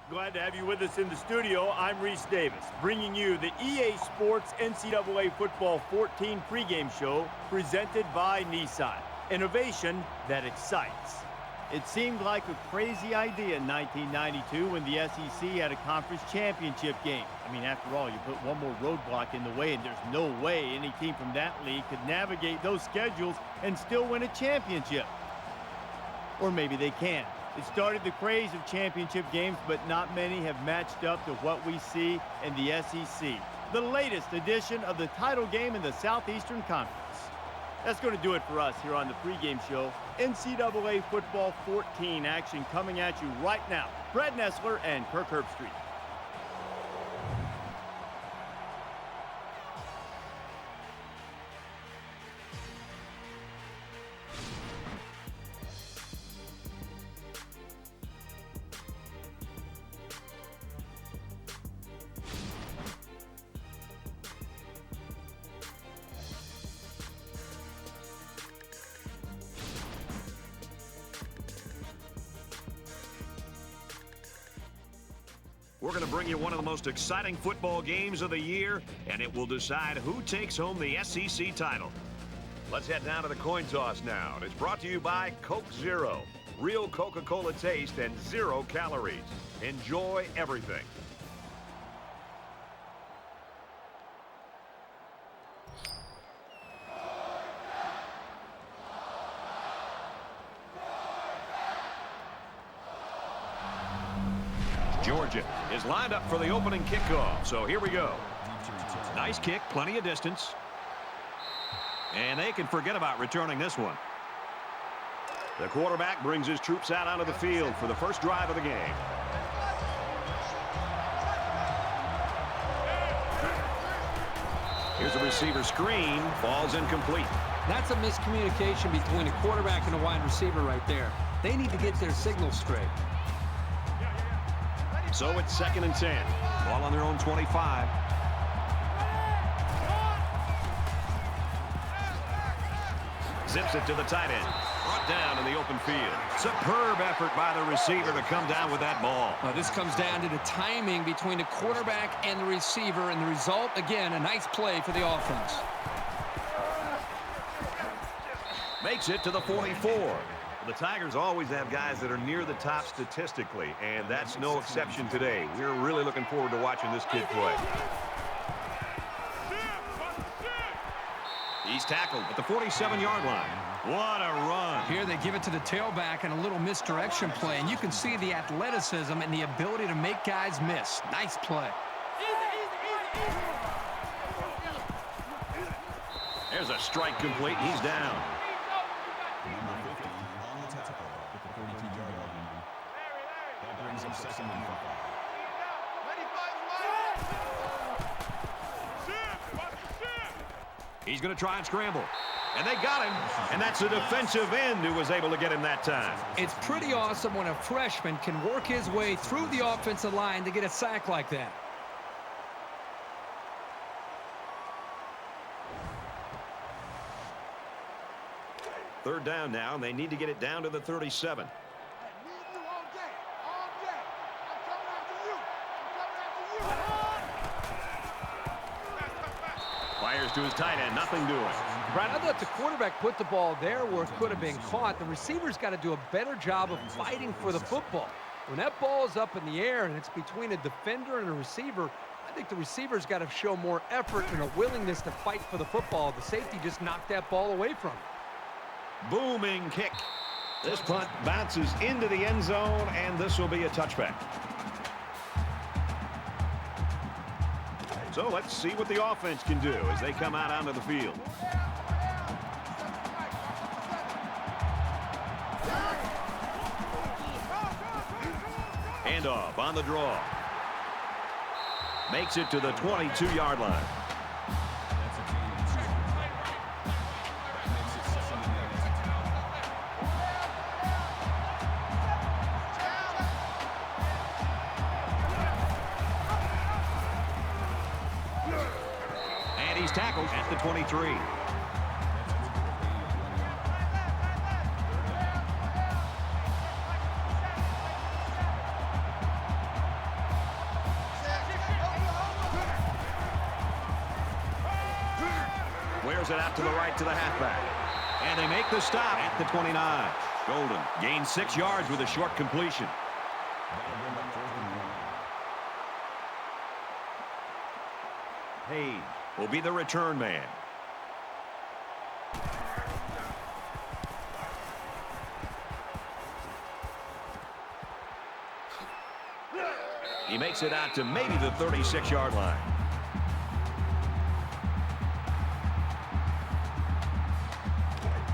Glad to have you with us in the studio. I'm Reese Davis, bringing you the EA Sports NCAA Football 14 pregame show presented by Nissan. Innovation that excites. It seemed like a crazy idea in 1992 when the SEC had a conference championship game. I mean, after all, you put one more roadblock in the way, and there's no way any team from that league could navigate those schedules and still win a championship. Or maybe they can. It started the craze of championship games, but not many have matched up to what we see in the SEC. The latest edition of the title game in the Southeastern Conference. That's going to do it for us here on the pregame show. NCAA Football 14 action coming at you right now. Brad Nessler and Kirk Herbstreit. We're going to bring you one of the most exciting football games of the year, and it will decide who takes home the SEC title. Let's head down to the coin toss now. It's brought to you by Coke Zero. Real Coca-Cola taste and 0 calories. Enjoy everything. Georgia is lined up for the opening kickoff, so here we go. Nice kick, plenty of distance. And they can forget about returning this one. The quarterback brings his troops out onto the field for the first drive of the game. Here's a receiver screen, falls incomplete. That's a miscommunication between a quarterback and a wide receiver right there. They need to get their signal straight. So it's 2nd and 10. Ball on their own 25. Zips it to the tight end. Brought down in the open field. Superb effort by the receiver to come down with that ball. This comes down to the timing between the quarterback and the receiver, and the result, again, a nice play for the offense. Makes it to the 44. The Tigers always have guys that are near the top statistically, and that's no exception today. We're really looking forward to watching this kid play. He's tackled at the 47-yard line. What a run. Here they give it to the tailback and a little misdirection play, and you can see the athleticism and the ability to make guys miss. Nice play. There's a strike complete. He's down. He's going to try and scramble. And they got him. And that's the defensive end who was able to get him that time. It's pretty awesome when a freshman can work his way through the offensive line to get a sack like that. Third down now, and they need to get it down to the 37. Fires to his tight end, nothing doing. Brad, I thought the quarterback put the ball there where it could have been caught. The receiver's got to do a better job of fighting for the football. When that ball is up in the air and it's between a defender and a receiver, I think the receiver's got to show more effort and a willingness to fight for the football. The safety just knocked that ball away from him. Booming kick. This punt bounces into the end zone, and this will be a touchback. So let's see what the offense can do as they come out onto the field. Handoff on the draw. Makes it to the 22-yard line. He's tackled at the 23. Fires it out to the right to the halfback. And they make the stop at the 29. Golden gains 6 yards with a short completion. Hayes will be the return man. He makes it out to maybe the 36-yard line.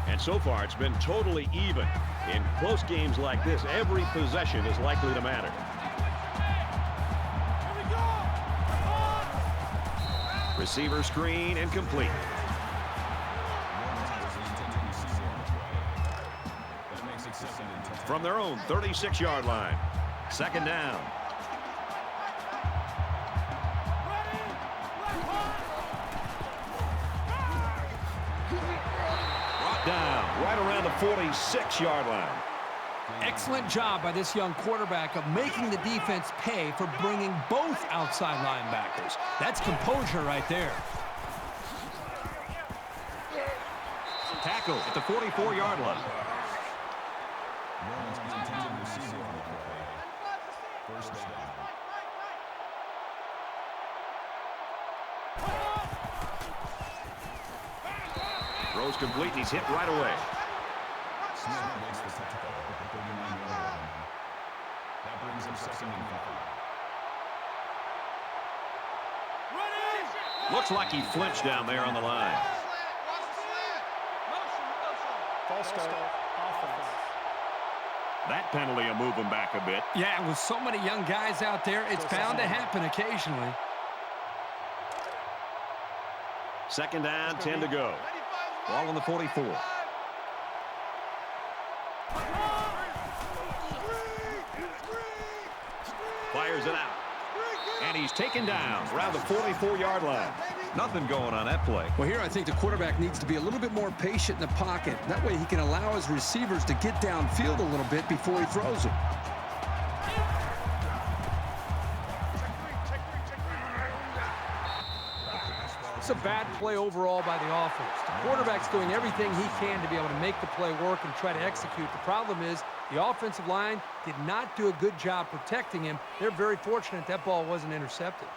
And so far, it's been totally even. In close games like this, every possession is likely to matter. Receiver screen incomplete. From their own 36-yard line. Second down. Brought down right around the 46-yard line. Excellent job by this young quarterback of making the defense pay for bringing both outside linebackers. That's composure right there. Tackle at the 44-yard line. Throws complete, and he's hit right away. That brings him second and 5. Looks like he flinched down there on the line. False start. Offense. That penalty will move him back a bit. Yeah, with so many young guys out there, it's bound to happen occasionally. Second down, 10 to go. Ball on the 44. Fires it out. And he's taken down around the 44-yard line. Nothing going on that play. Well, here I think the quarterback needs to be a little bit more patient in the pocket. That way he can allow his receivers to get downfield a little bit before he throws it. It's a bad play overall by the offense. The quarterback's doing everything he can to be able to make the play work and try to execute. The problem is the offensive line did not do a good job protecting him. They're very fortunate that ball wasn't intercepted.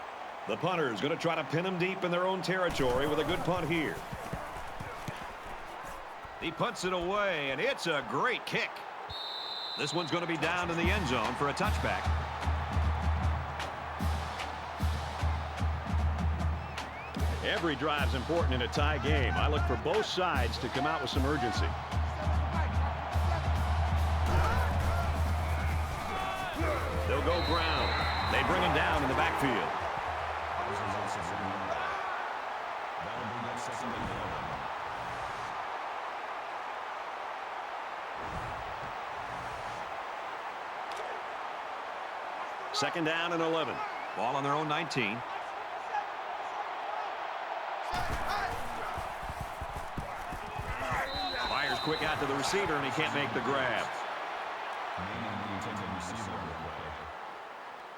The punter is going to try to pin him deep in their own territory with a good punt here. He punts it away, and it's a great kick. This one's going to be down in the end zone for a touchback. Every drive's important in a tie game. I look for both sides to come out with some urgency. They'll go ground. They bring him down in the backfield. Second down and 11. Ball on their own 19. Fires quick out to the receiver, and he can't make the grab.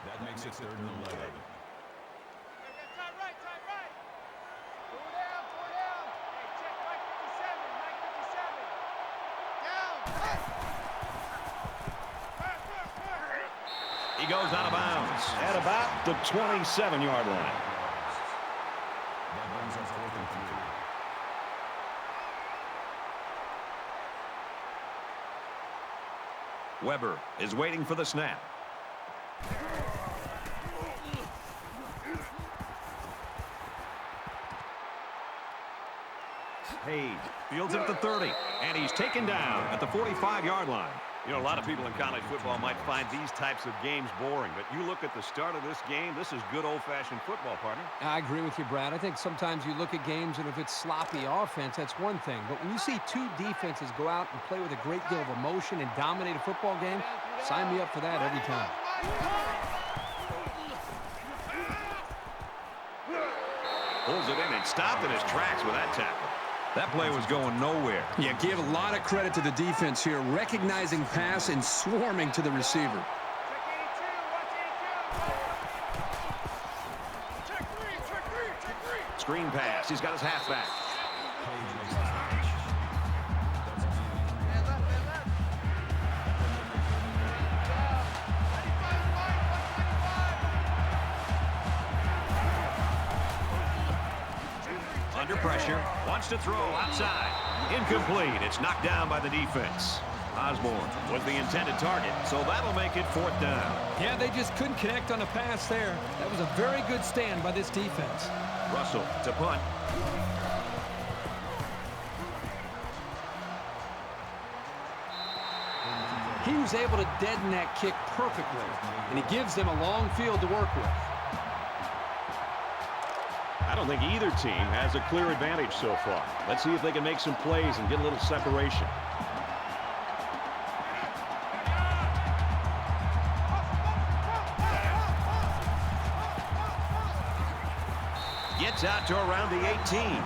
That makes it third and 11. He goes out of bounds at about the 27-yard line. That brings us 4th and 3. Weber is waiting for the snap. Hayes fields it at the 30, and he's taken down at the 45-yard line. You know, a lot of people in college football might find these types of games boring, but you look at the start of this game, this is good old-fashioned football, partner. I agree with you, Brad. I think sometimes you look at games, and if it's sloppy offense, that's one thing. But when you see two defenses go out and play with a great deal of emotion and dominate a football game, sign me up for that every time. Pulls it in and stopped in his tracks with that tackle. That play was going nowhere. Yeah, give a lot of credit to the defense here, recognizing pass and swarming to the receiver. Screen pass. He's got his halfback. Under pressure. Wants to throw outside. Incomplete. It's knocked down by the defense. Osborne was the intended target, so that'll make it 4th down. Yeah, they just couldn't connect on the pass there. That was a very good stand by this defense. Russell to punt. He was able to deaden that kick perfectly, and he gives them a long field to work with. I don't think either team has a clear advantage so far. Let's see if they can make some plays and get a little separation. Gets out to around the 18.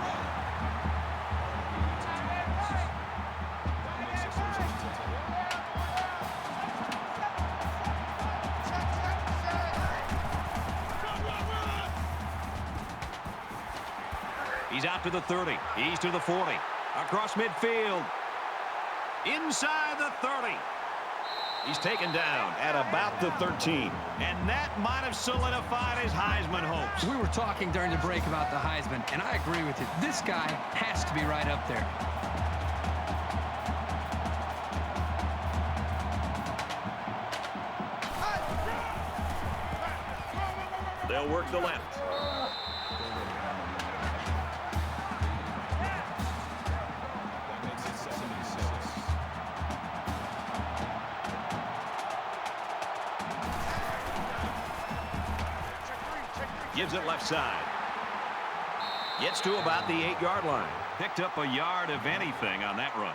He's out to the 30. He's to the 40. Across midfield. Inside the 30. He's taken down at about the 13. And that might have solidified his Heisman hopes. We were talking during the break about the Heisman, and I agree with you. This guy has to be right up there. They'll work the left. Gives it left side. Gets to about the 8-yard line. Picked up a yard of anything on that run.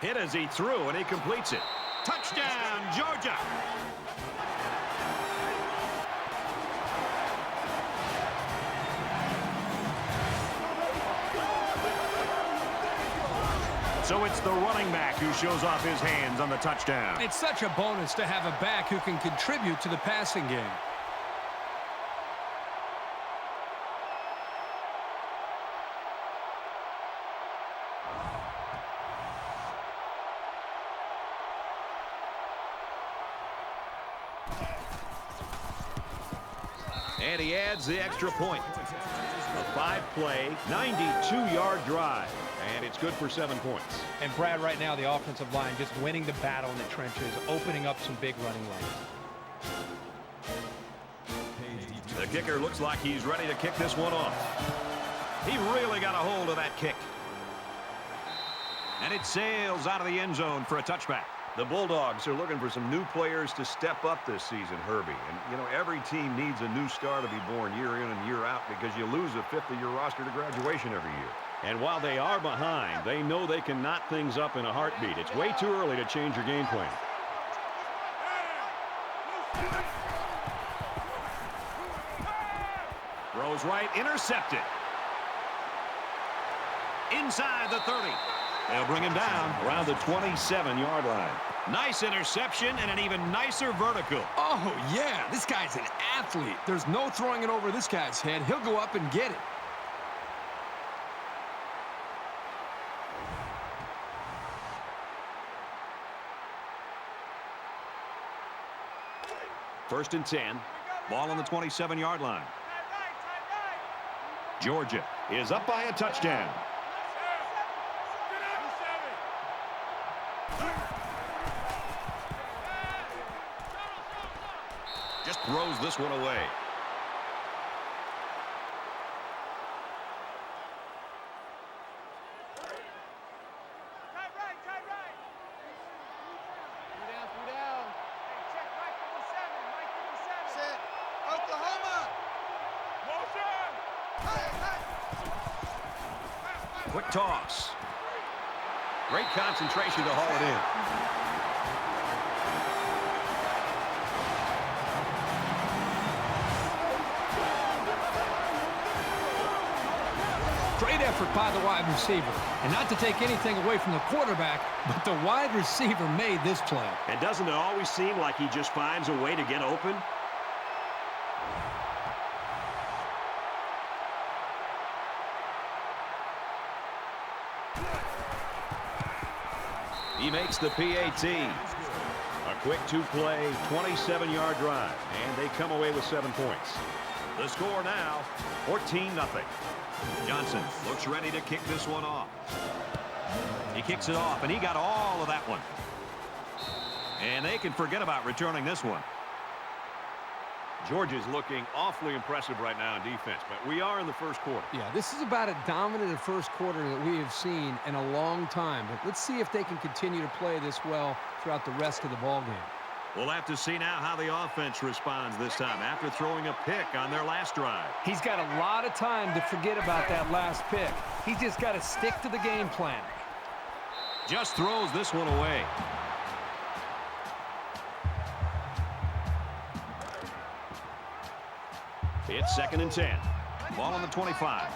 Hit as he threw, and he completes it. Touchdown, Georgia! So it's the running back who shows off his hands on the touchdown. It's such a bonus to have a back who can contribute to the passing game. And he adds the extra point. A 5-play, 92-yard drive. And it's good for 7 points. And Brad, right now, the offensive line just winning the battle in the trenches, opening up some big running lanes. The kicker looks like he's ready to kick this one off. He really got a hold of that kick. And it sails out of the end zone for a touchback. The Bulldogs are looking for some new players to step up this season, Herbie. And, you know, every team needs a new star to be born year in and year out because you lose a fifth of your roster to graduation every year. And while they are behind, they know they can knot things up in a heartbeat. It's way too early to change your game plan. Throws right, intercepted. Inside the 30. They'll bring him down around the 27-yard line. Nice interception and an even nicer vertical. Oh, yeah, this guy's an athlete. There's no throwing it over this guy's head. He'll go up and get it. First and 10. Ball on the 27-yard line. Georgia is up by a touchdown. Just throws this one away. Quick toss. Great concentration to haul it in. Great effort by the wide receiver. And not to take anything away from the quarterback, but the wide receiver made this play. And doesn't it always seem like he just finds a way to get open? He makes the PAT. A quick two-play, 27-yard drive, and they come away with 7 points. The score now, 14-0. Johnson looks ready to kick this one off. He kicks it off, and he got all of that one. And they can forget about returning this one. Georgia's looking awfully impressive right now in defense, but we are in the first quarter. Yeah, this is about as dominant a first quarter that we have seen in a long time. But let's see if they can continue to play this well throughout the rest of the ball game. We'll have to see now how the offense responds this time after throwing a pick on their last drive. He's got a lot of time to forget about that last pick. He's just got to stick to the game plan. Just throws this one away. It's 2nd and 10. Ball on the 25.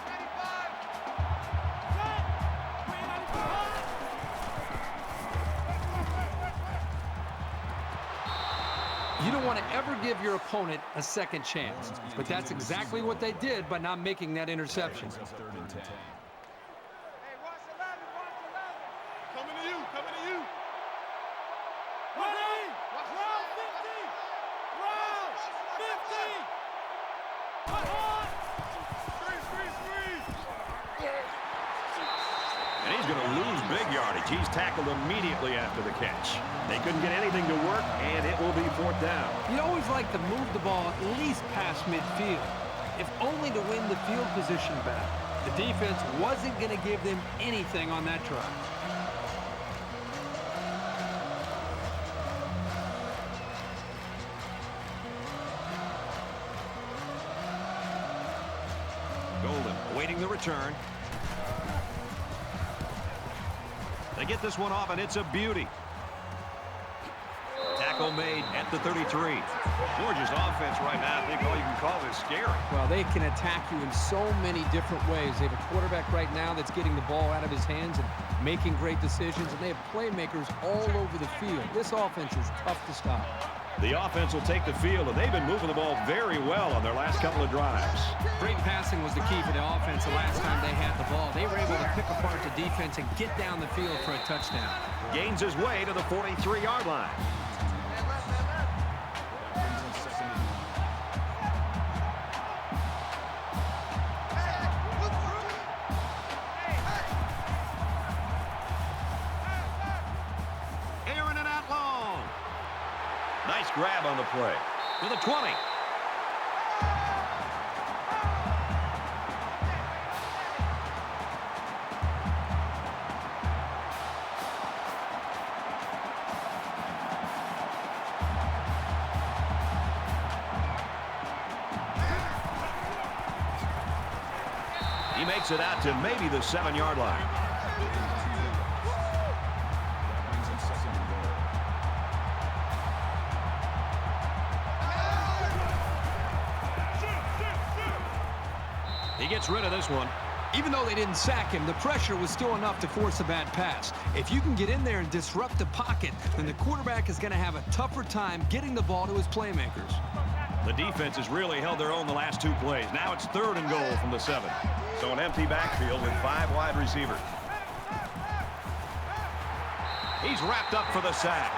You don't want to ever give your opponent a second chance. But that's exactly what they did by not making that interception. 3rd and 10. Hey, watch the ladder, watch the ladder. Coming to you, coming to you. Ready? Round 50. Round 50. Come on. Freeze. And he's going to lose big yardage. He's tackled immediately after the catch. They couldn't get anything to work, and it will be 4th down. You always like to move the ball at least past midfield, if only to win the field position back. The defense wasn't going to give them anything on that drive. Golden awaiting the return. They get this one off, and it's a beauty. Tackle made at the 33. Georgia's offense right now, I think all you can call is scary. Well, they can attack you in so many different ways. They have a quarterback right now that's getting the ball out of his hands and making great decisions, and they have playmakers all over the field. This offense is tough to stop. The offense will take the field, and they've been moving the ball very well on their last couple of drives. Great passing was the key for the offense the last time they had the ball. They were able to pick apart the defense and get down the field for a touchdown. Gains his way to the 43-yard line. Nice grab on the play. To the 20. He makes it out to maybe the 7-yard line. He gets rid of this one. Even though they didn't sack him, the pressure was still enough to force a bad pass. If you can get in there and disrupt the pocket, then the quarterback is going to have a tougher time getting the ball to his playmakers. The defense has really held their own the last 2 plays. Now it's 3rd and goal from the 7. So an empty backfield with 5 wide receivers. He's wrapped up for the sack.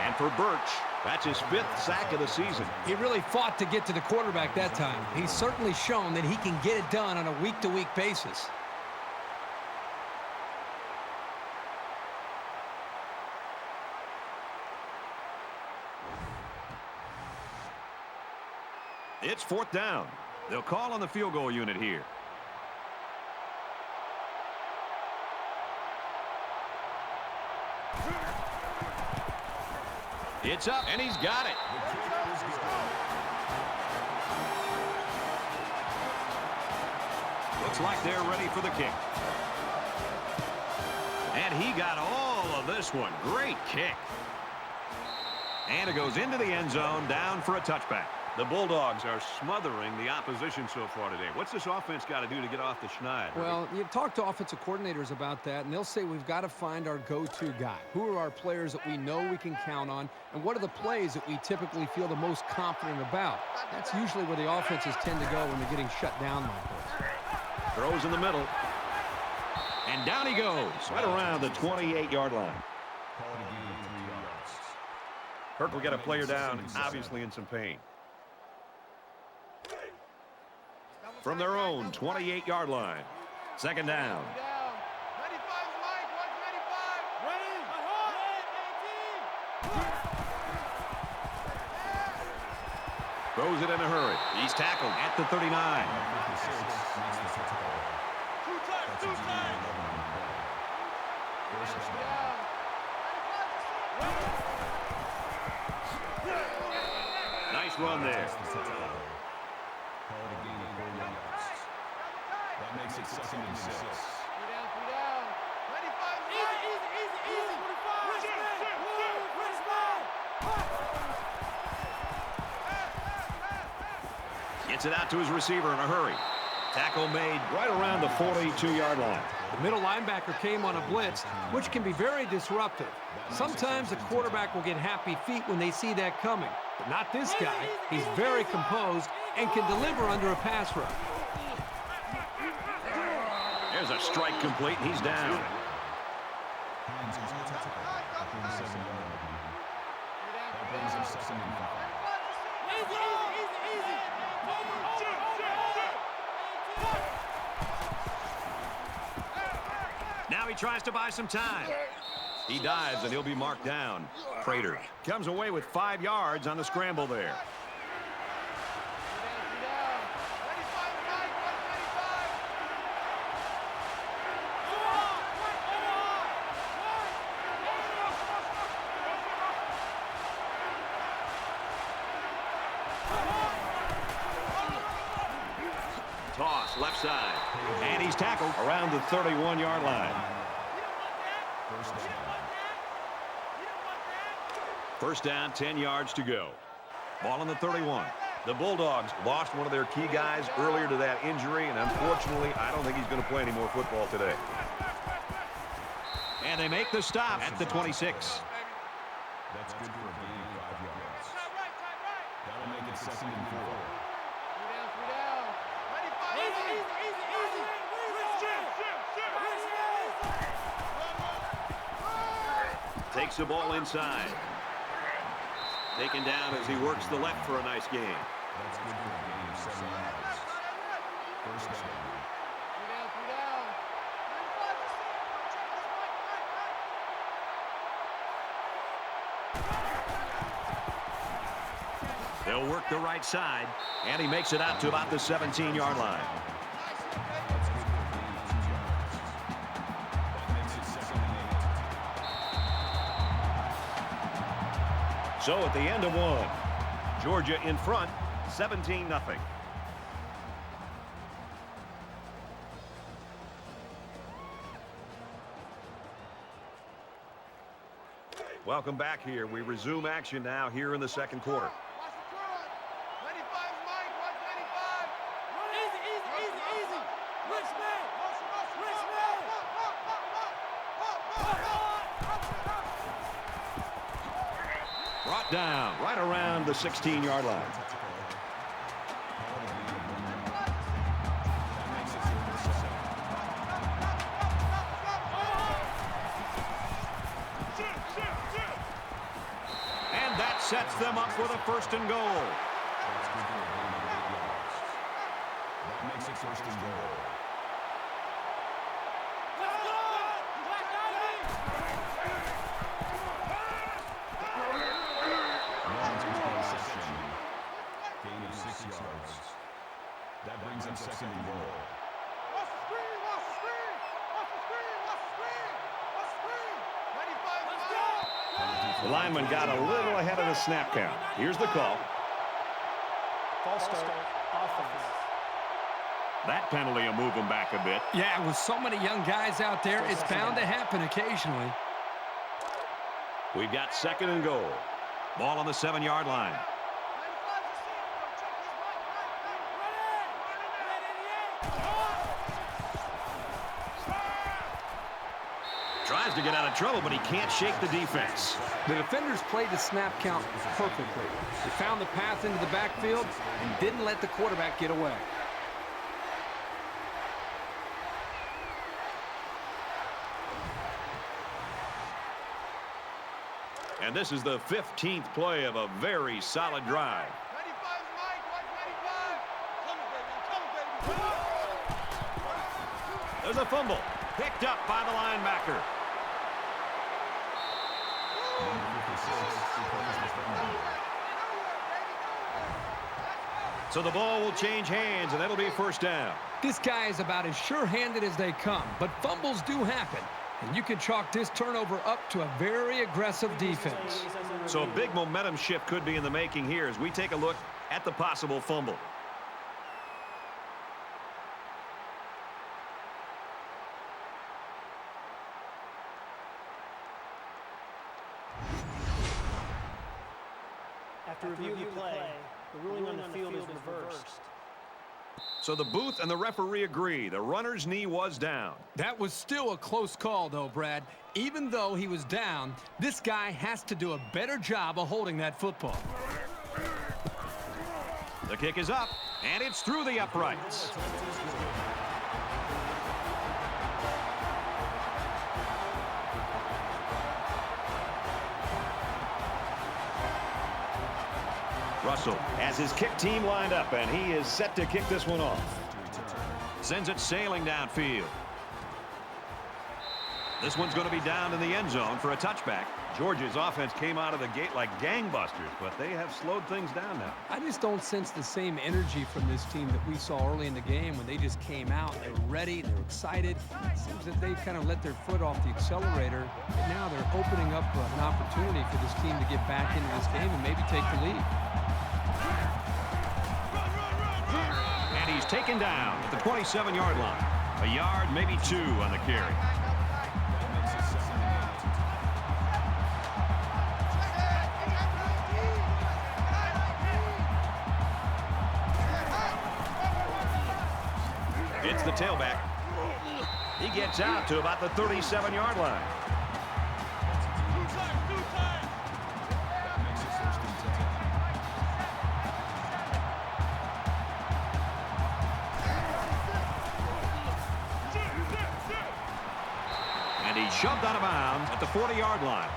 And for Birch, that's his 5th sack of the season. He really fought to get to the quarterback that time. He's certainly shown that he can get it done on a week-to-week basis. It's 4th down. They'll call on the field goal unit here. It's up, and he's got it. Looks like they're ready for the kick. And he got all of this one. Great kick. And it goes into the end zone, down for a touchback. The Bulldogs are smothering the opposition so far today. What's this offense got to do to get off the schneid? Well, you talk to offensive coordinators about that, and they'll say we've got to find our go-to guy. Who are our players that we know we can count on, and what are the plays that we typically feel the most confident about? That's usually where the offenses tend to go when they're getting shut down like this. Throws in the middle. And down he goes, right around the 28-yard line. Call it a gain of 3 yards. Kirk will get a player down, obviously in some pain. From their own 28-yard line. Second down. 95 Mike, watch 95. Ready? Throws it in a hurry. He's tackled at the 39. 56 makes the tackle. That's a gain of 11 on the play. First down. Nice run there. Call it a gain of 4 yards. That makes it 2nd and 6. 3 down. 95 easy. 25. Gets it out to his receiver in a hurry. Tackle made right around the 42-yard line. The middle linebacker came on a blitz, which can be very disruptive. Sometimes a quarterback will get happy feet when they see that coming, but not this guy. He's very composed and can deliver under a pass rush. There's a strike complete, and he's down. Hines is the tackle at the 7-yard line. That brings him 2nd and 5. Now he tries to buy some time. He dives, and he'll be marked down. Prater comes away with 5 yards on the scramble there. 95 Mike, watch 95. Toss left side. And he's tackled around the 31-yard line. First down, 10 yards to go. Ball on the 31. The Bulldogs lost one of their key guys earlier to that injury, and unfortunately, I don't think he's going to play any more football today. And they make the stop at the 26. That's good for a gain of 5 yards. That'll make it 2nd and 4. 3 down. 95 easy. Takes the ball inside. Taken down as he works the left for a nice gain. That's good for a gain of 7 yards. First down. 3 down. They'll work the right side, and he makes it out to about the 17-yard line. That's good for a gain of 2 yards. That makes it 2nd and 8. So at the end of one, Georgia in front, 17-0. Welcome back here. We resume action now here in the second quarter. Watch the curl. 95 Mike, watch 95. Easy. Rich man. Brought down right around the 16-yard line. And that sets them up with a 1st and goal. That's good for a gain of 8 yards. That makes it 1st and goal. Lions with the reception. Gain of 6 yards. That brings him 2nd and goal. Watch the screen. 95 Mike. The lineman got a little ahead of the snap count. Here's the call. False start, offense. That penalty will move them back a bit. Yeah, with so many young guys out there, it's bound to happen occasionally. We've got 2nd and goal. Ball on the 7-yard line. Tries to get out of trouble, but he can't shake the defense. The defenders played the snap count perfectly. They found the path into the backfield and didn't let the quarterback get away. And this is the 15th play of a very solid drive. 95, Mike. Watch 95. Come on, baby. There's a fumble. Picked up by the linebacker. So the ball will change hands, and it'll be first down. This guy is about as sure-handed as they come, but fumbles do happen. And you can chalk this turnover up to a very aggressive defense. So a big momentum shift could be in the making here as we take a look at the possible fumble. After reviewing the play, the ruling on the field is reversed. So the booth and the referee agree. The runner's knee was down. That was still a close call, though, Brad. Even though he was down, this guy has to do a better job of holding that football. The kick is up, and it's through the uprights. Russell has his kick team lined up, and he is set to kick this one off. Sends it sailing downfield. This one's going to be down in the end zone for a touchback. Georgia's offense came out of the gate like gangbusters, but they have slowed things down now. I just don't sense the same energy from this team that we saw early in the game when they just came out. They were ready. They were excited. It seems that they've kind of let their foot off the accelerator. And now they're opening up an opportunity for this team to get back into this game and maybe take the lead. And he's taken down at the 27-yard line. A yard, maybe two on the carry. It's the tailback. He gets out to about the 37-yard line. And he's shoved out of bounds at the 40-yard line.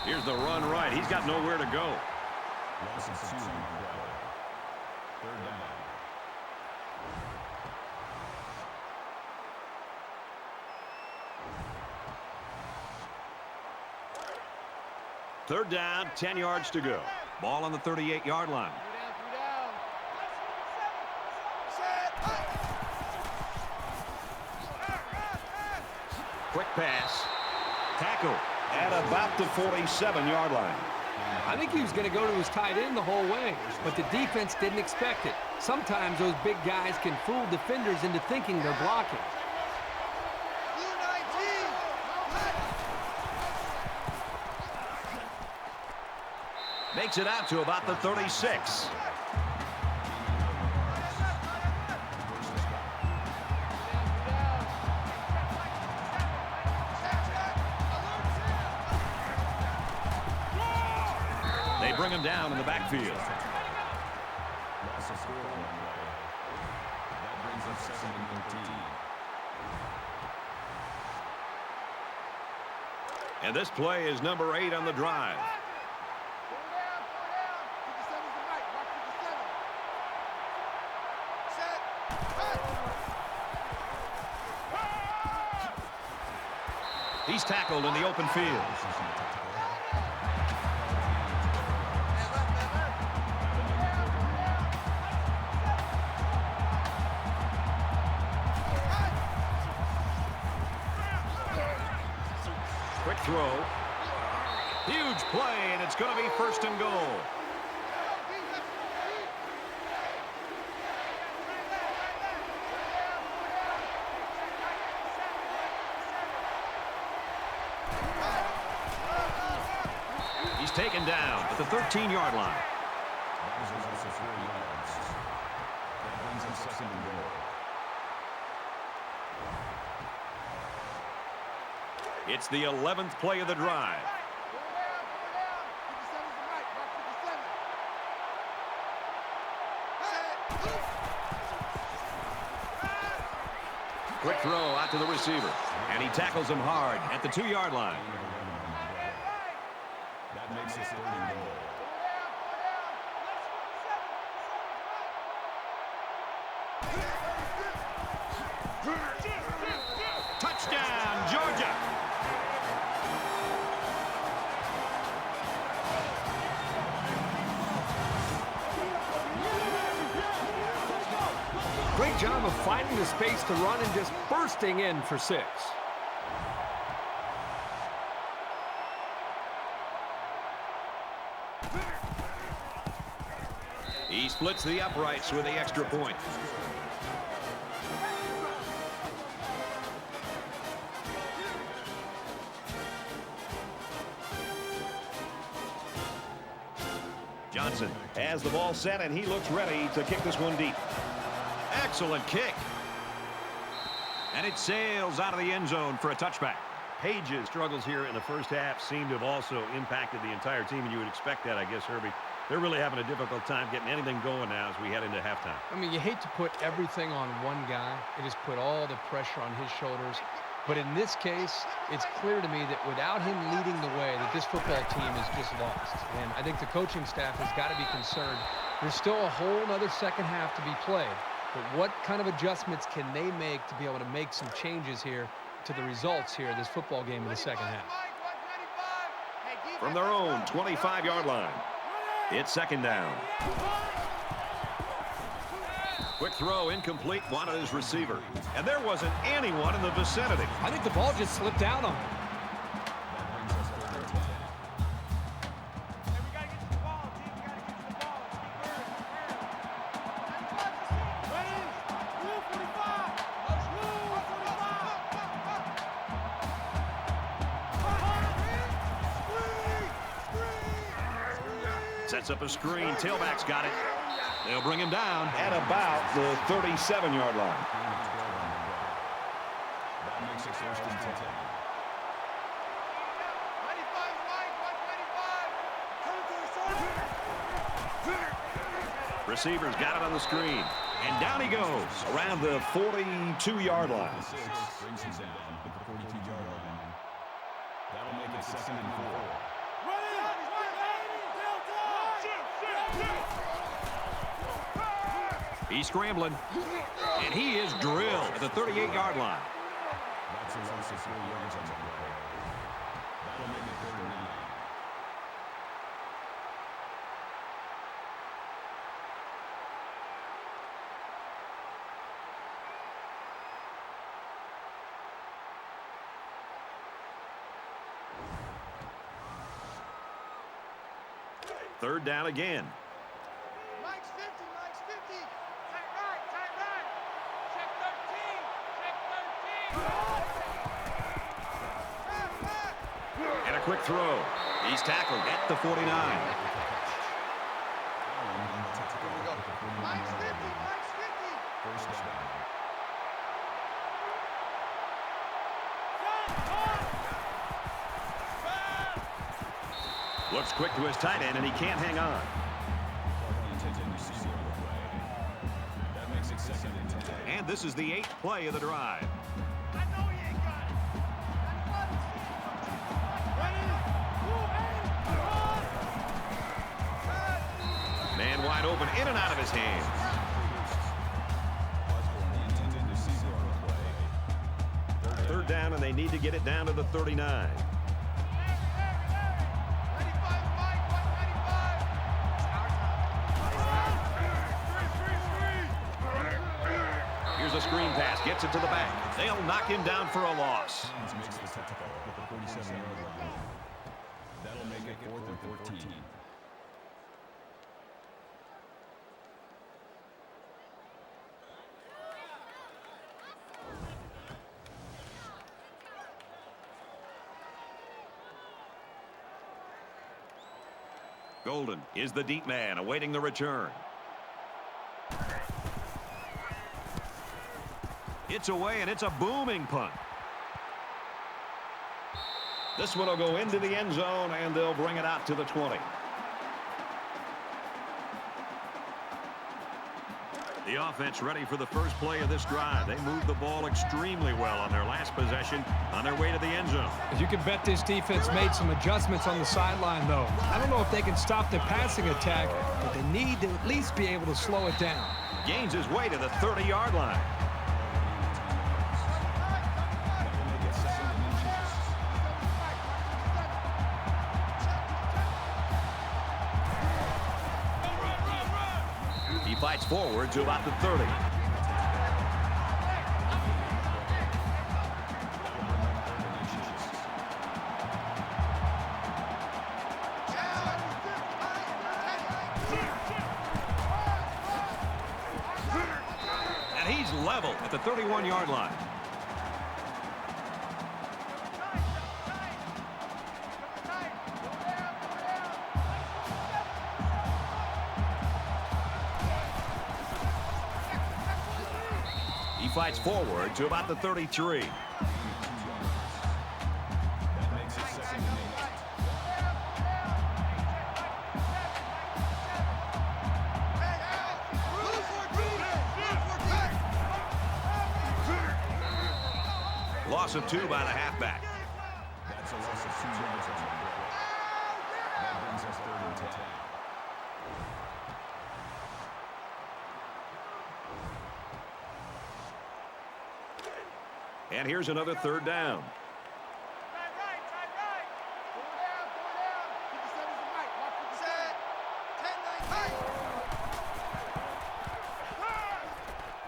Here's the run right. He's got nowhere to go. Third down, 10 yards to go. Ball on the 38-yard line. Quick pass. Tackle at about the 47-yard line. I think he was going to go to his tight end the whole way, but the defense didn't expect it. Sometimes those big guys can fool defenders into thinking they're blocking. Makes it out to about the 36. They bring him down in the backfield. That brings up 2nd and 13. And this play is number 8 on the drive. He's tackled in the open field. Quick throw. Huge play, and it's going to be 1st and goal. He's taken down at the 13-yard line. It's the 11th play of the drive. Quick throw out to the receiver. And he tackles him hard at the 2-yard line. That makes it 3rd and goal. Touchdown, Georgia! Great job of finding the space to run and just bursting in for 6. He splits the uprights with the extra point. Johnson has the ball set, and he looks ready to kick this one deep. Excellent kick. And it sails out of the end zone for a touchback. Page's struggles here in the first half seem to have also impacted the entire team, and you would expect that, I guess, Herbie. They're really having a difficult time getting anything going now as we head into halftime. I mean, you hate to put everything on one guy. It just put all the pressure on his shoulders. But in this case, it's clear to me that without him leading the way, that this football team is just lost. And I think the coaching staff has got to be concerned. There's still a whole other second half to be played. But what kind of adjustments can they make to be able to make some changes here to the results here, this football game in the second half? From their own 25-yard line, it's 2nd down. Quick throw, incomplete, wanted his receiver. And there wasn't anyone in the vicinity. I think the ball just slipped down on him. Sets up a screen. Tailback's got it. They'll bring him down at about the 37-yard line. That makes it 1st and 10. Receivers got it on the screen. And down he goes around the 42-yard line. Brings him down at the 42-yard line. That'll make it 2nd and 4. He's scrambling, and he is drilled at the 38-yard line. That's a loss of 3 yards on the play. That'll make it 3rd and 9. Third down again. Mike's 50, Mike's 50. Tight right, tight right. Check 13, check 13. And a quick throw. He's tackled at the 49. Mike's 50, Mike's 50. First down. Looks quick to his tight end, and he can't hang on. That makes it 2nd and 10. And this is the 8th play of the drive. I know he ain't got it. Man wide open, in and out of his hands. Third down, and they need to get it down to the 39. Here's a screen pass, gets it to the back. They'll knock him down for a loss. Makes the tackle at the 47-yard line. That'll make it 4th and 14. Golden is the deep man awaiting the return. It's away, and it's a booming punt. This one will go into the end zone, and they'll bring it out to the 20. The offense ready for the first play of this drive. They moved the ball extremely well on their last possession on their way to the end zone. You can bet this defense made some adjustments on the sideline, though. I don't know if they can stop the passing attack, but they need to at least be able to slow it down. Gains his way to the 30-yard line. He fights forward to about the 30. And he's level at the 31-yard line. He fights forward to about the 33. Loss of 2 by the halfback. That's a loss of 2 yards on the play. That brings us 3rd and 10. And here's another 3rd down.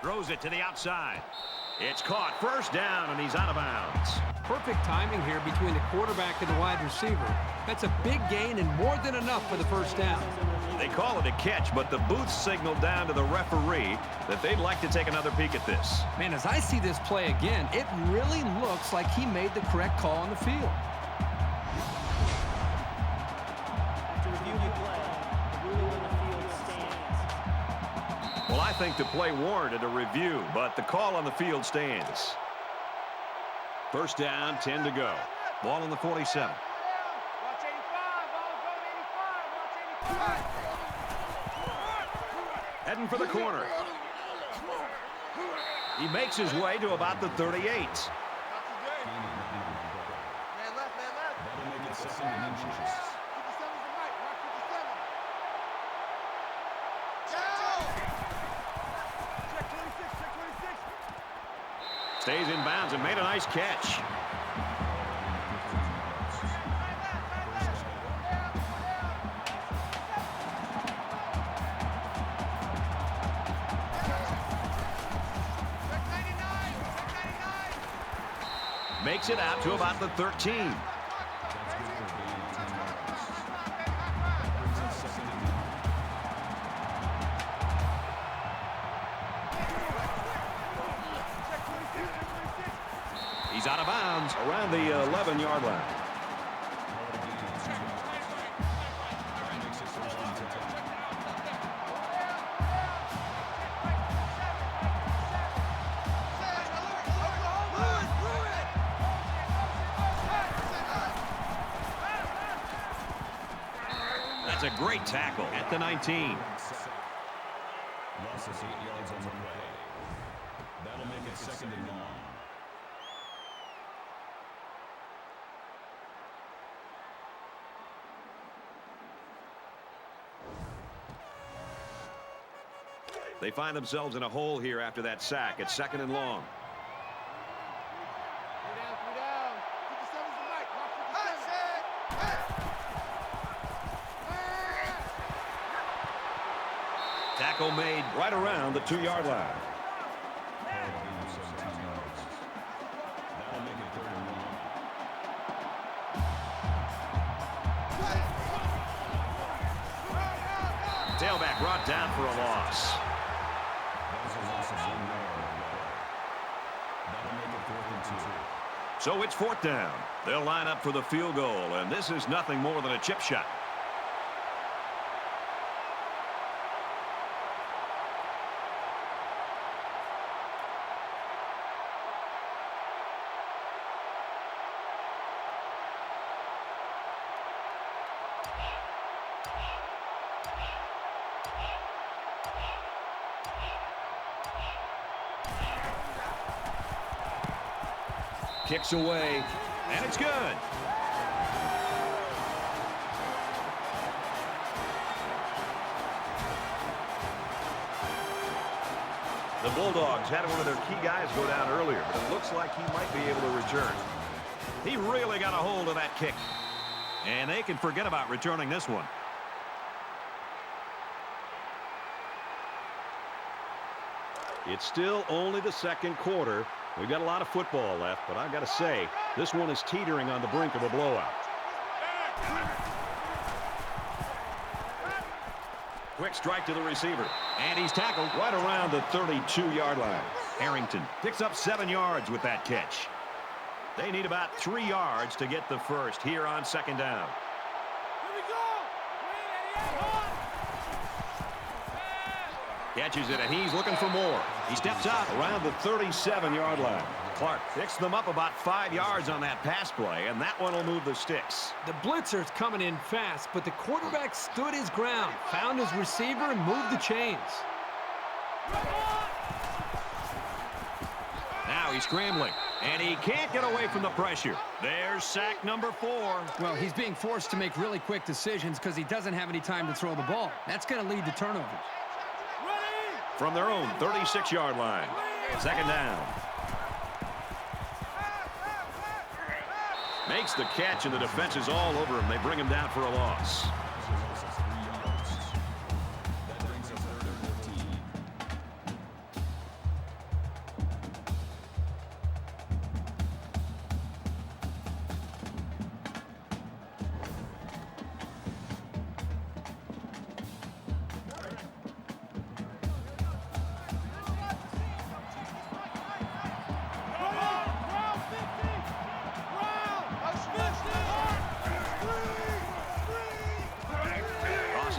Throws it to the outside. It's caught. 1st down, and he's out of bounds. Perfect timing here between the quarterback and the wide receiver. That's a big gain and more than enough for the 1st down. They call it a catch, but the booth signaled down to the referee that they'd like to take another peek at this. Man, as I see this play again, it really looks like he made the correct call on the field. To review the play, the ruling on the field stands. Well, I think the play warranted a review, but the call on the field stands. 1st down, 10 to go. Ball on the 47. Heading for the corner. He makes his way to about the 38. That'll make it 2nd and inches. Stays in bounds and made a nice catch. Makes it out to about the 13. He's out of bounds around the 11-yard line. That's a great tackle at the 19. Loss of 8 yards on the play. That'll make it 2nd and long. They find themselves in a hole here after that sack. It's 2nd and long. Tackle made right around the 2-yard line. That'll make it 3rd and long. Tailback brought down for a loss. That's a loss of 1 yard on the play. That'll make it 4th and 2. So it's 4th down. They'll line up for the field goal, and this is nothing more than a chip shot. Kicks away, and it's good. The Bulldogs had one of their key guys go down earlier, but it looks like he might be able to return. He really got a hold of that kick. And they can forget about returning this one. It's still only the second quarter. We've got a lot of football left, but I've got to say, this one is teetering on the brink of a blowout. Quick strike to the receiver. And he's tackled right around the 32-yard line. Harrington picks up 7 yards with that catch. They need about 3 yards to get the first here on second down. Catches it, and he's looking for more. He steps out around the 37-yard line. Clark picks them up about 5 yards on that pass play, and that one will move the sticks. The blitzer's coming in fast, but the quarterback stood his ground, found his receiver, and moved the chains. Now he's scrambling, and he can't get away from the pressure. There's sack number 4. Well, he's being forced to make really quick decisions because he doesn't have any time to throw the ball. That's going to lead to turnovers. From their own 36-yard line. Second down. Makes the catch, and the defense is all over him. They bring him down for a loss.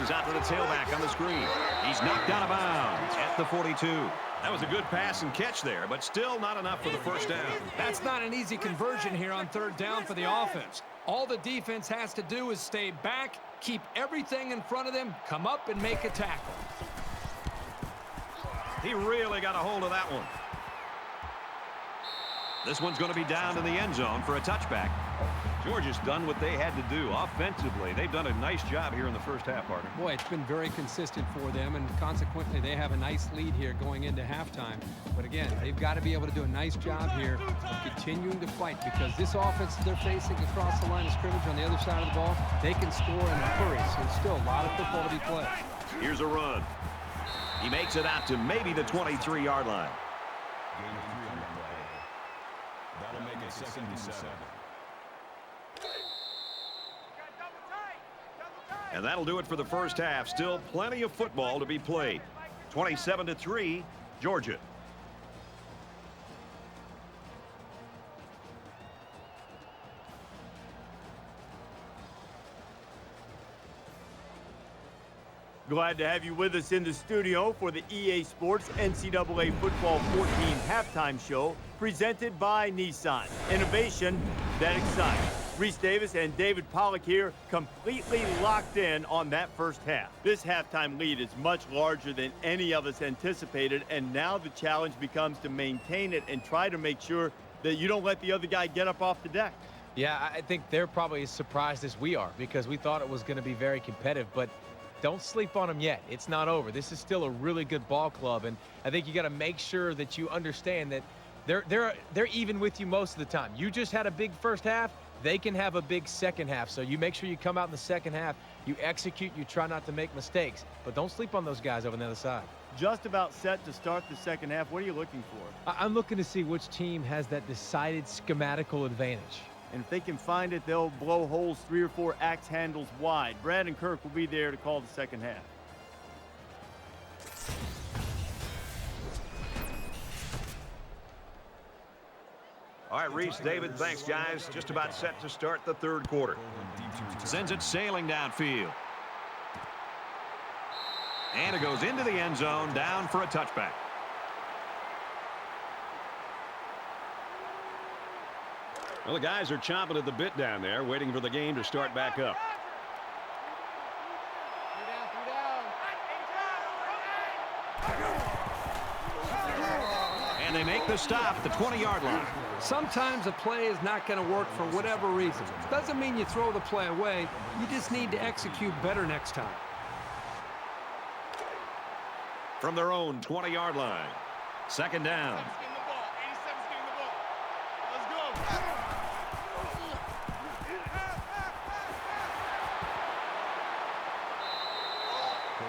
Out to the tailback on the screen. He's knocked out of bounds at the 42. That was a good pass and catch there, but still not enough for the first down. That's not an easy conversion here on third down for the offense. All the defense has to do is stay back, keep everything in front of them, come up and make a tackle. He really got a hold of that one. This one's going to be down in the end zone for a touchback. Georgia's done what they had to do offensively. They've done a nice job here in the first half, partner. Boy, it's been very consistent for them, and consequently they have a nice lead here going into halftime. But again, they've got to be able to do a nice job here of continuing to fight, because this offense they're facing across the line of scrimmage on the other side of the ball, they can score in a hurry. So there's still a lot of football to be played. Here's a run. He makes it out to maybe the 23-yard line. Gain of 3 on the play. That'll make it 2nd and 7. And that'll do it for the first half. Still plenty of football to be played. 27-3, Georgia. Glad to have you with us in the studio for the EA Sports NCAA Football 14 halftime show presented by Nissan. Innovation that excites. Reese Davis and David Pollack here, completely locked in on that first half. This halftime lead is much larger than any of us anticipated, and now the challenge becomes to maintain it and try to make sure that you don't let the other guy get up off the deck. Yeah, I think they're probably as surprised as we are, because we thought it was going to be very competitive, but don't sleep on them yet. It's not over. This is still a really good ball club, and I think you got to make sure that you understand that they're even with you most of the time. You just had a big first half. They can have a big second half, so you make sure you come out in the second half, you execute, you try not to make mistakes, but don't sleep on those guys over on the other side. Just about set to start the second half. What are you looking for? I'm looking to see which team has that decided schematical advantage. And if they can find it, they'll blow holes 3 or 4 axe handles wide. Brad and Kirk will be there to call the second half. All right, Reese, David, thanks, guys. Just about set to start the third quarter. Sends it sailing downfield. And it goes into the end zone, down for a touchback. Well, the guys are chomping at the bit down there, waiting for the game to start back up. And they make the stop at the 20-yard line. Sometimes a play is not going to work for whatever reason. Doesn't mean you throw the play away. You just need to execute better next time. From their own 20-yard line. Second down.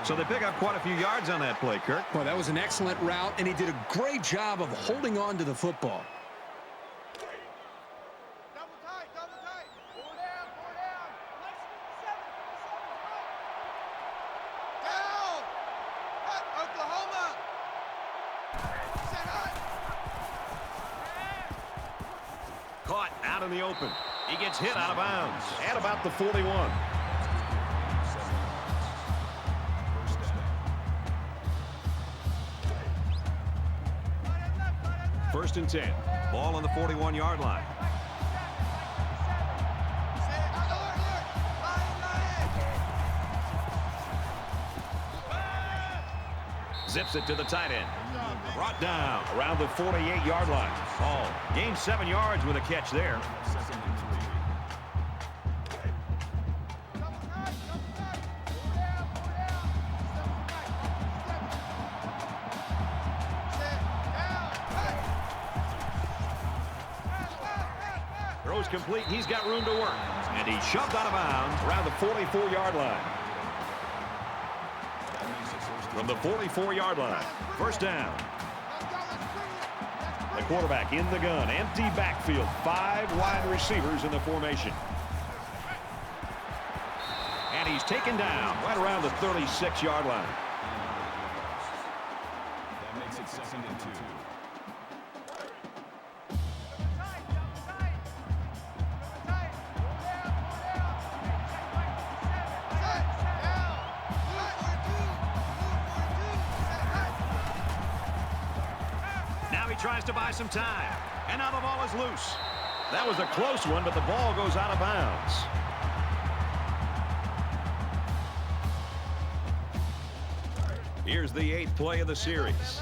So they pick up quite a few yards on that play, Kirk. Well, that was an excellent route, and he did a great job of holding on to the football. Double tight, double tight. Four down, four down. Down. Oklahoma. Set up. Caught out in the open. He gets hit out of bounds at about the 41. First and 10. Ball on the 41-yard line. Zips it to the tight end. Brought down around the 48-yard line. Ball gained 7 yards with a catch there. Throws complete. He's got room to work. And he shoved out of bounds around the 44-yard line. From the 44-yard line. First down. The quarterback in the gun. Empty backfield. 5 wide receivers in the formation. And he's taken down right around the 36-yard line. That makes it second and 2. Tries to buy some time, and now the ball is loose. That was a close one, but the ball goes out of bounds. Here's the 8th play of the series.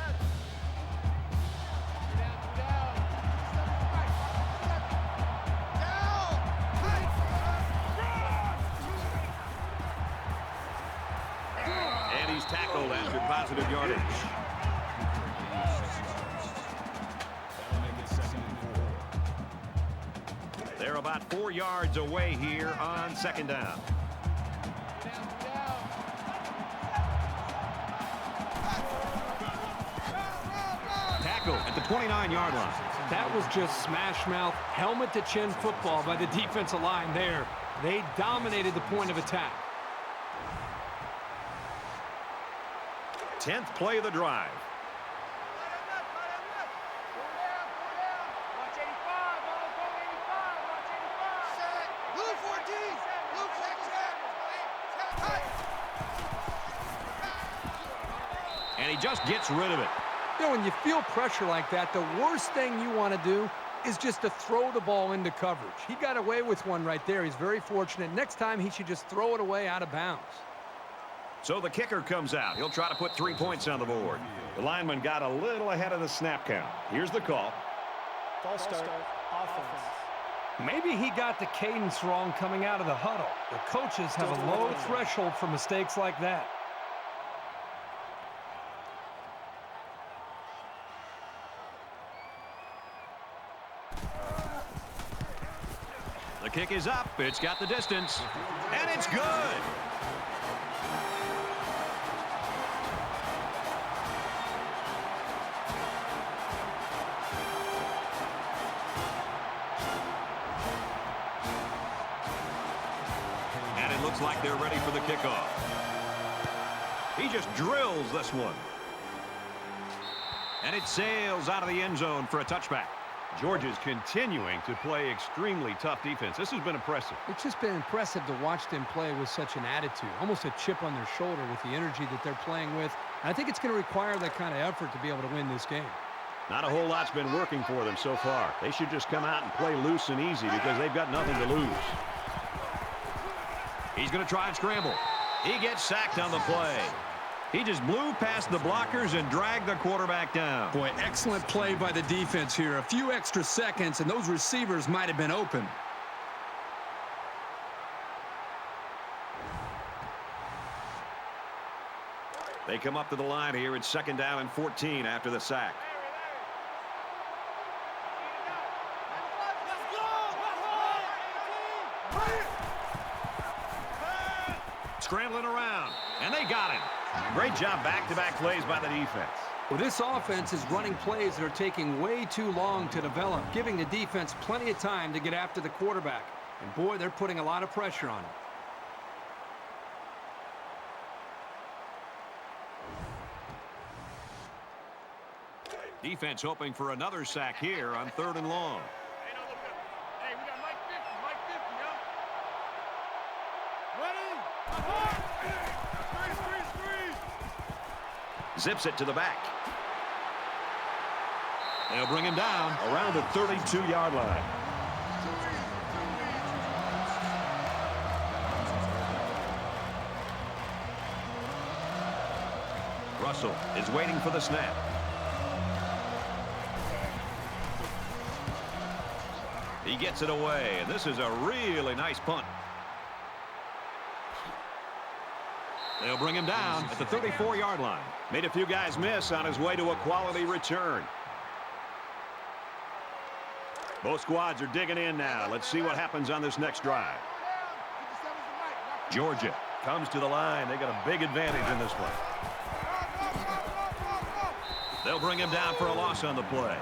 And he's tackled after positive yardage. They're about 4 yards away here on second down. Tackle at the 29-yard line. That was just smash-mouth, helmet-to-chin football by the defensive line there. They dominated the point of attack. 10th play of the drive. And he just gets rid of it. You know, when you feel pressure like that, the worst thing you want to do is just to throw the ball into coverage. He got away with one right there. He's very fortunate. Next time, he should just throw it away out of bounds. So the kicker comes out. He'll try to put 3 points on the board. The lineman got a little ahead of the snap count. Here's the call. False start, offense. Maybe he got the cadence wrong coming out of the huddle. The coaches have a low threshold for mistakes like that. The kick is up. It's got the distance. And it's good. And it looks like they're ready for the kickoff. He just drills this one. And it sails out of the end zone for a touchback. Georgia's continuing to play extremely tough defense. This has been impressive. It's just been impressive to watch them play with such an attitude, almost a chip on their shoulder with the energy that they're playing with. And I think it's going to require that kind of effort to be able to win this game. Not a whole lot's been working for them so far. They should just come out and play loose and easy because they've got nothing to lose. He's going to try and scramble. He gets sacked on the play. He just blew past the blockers and dragged the quarterback down. Boy, excellent play by the defense here. A few extra seconds, and those receivers might have been open. They come up to the line here. It's 2nd down and 14 after the sack. Scrambling around, and they got him. Great job back-to-back plays by the defense. Well, this offense is running plays that are taking way too long to develop, giving the defense plenty of time to get after the quarterback. And, boy, they're putting a lot of pressure on him. Defense hoping for another sack here on 3rd and long. Hey, we got Mike 50, Mike 50, yo. Ready? Squeeze. Zips it to the back. They'll bring him down around the 32-yard line. Russell is waiting for the snap. He gets it away, and this is a really nice punt. They'll bring him down at the 34-yard line. Made a few guys miss on his way to a quality return. Both squads are digging in now. Let's see what happens on this next drive. Georgia comes to the line. They got a big advantage in this one. They'll bring him down for a loss on the play.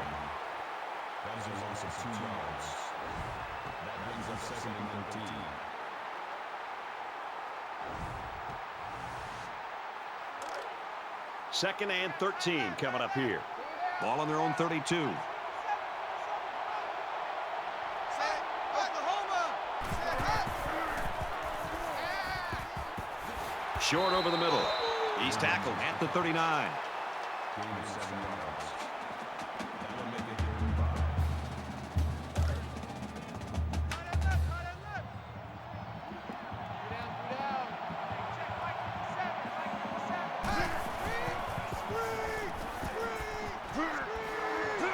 That is a loss of 2 yards. That brings up 2nd and 13. Second and 13 coming up here. Ball on their own 32. Short over the middle. He's tackled at the 39. Gain of 7 yards. That'll make it 3rd and 5.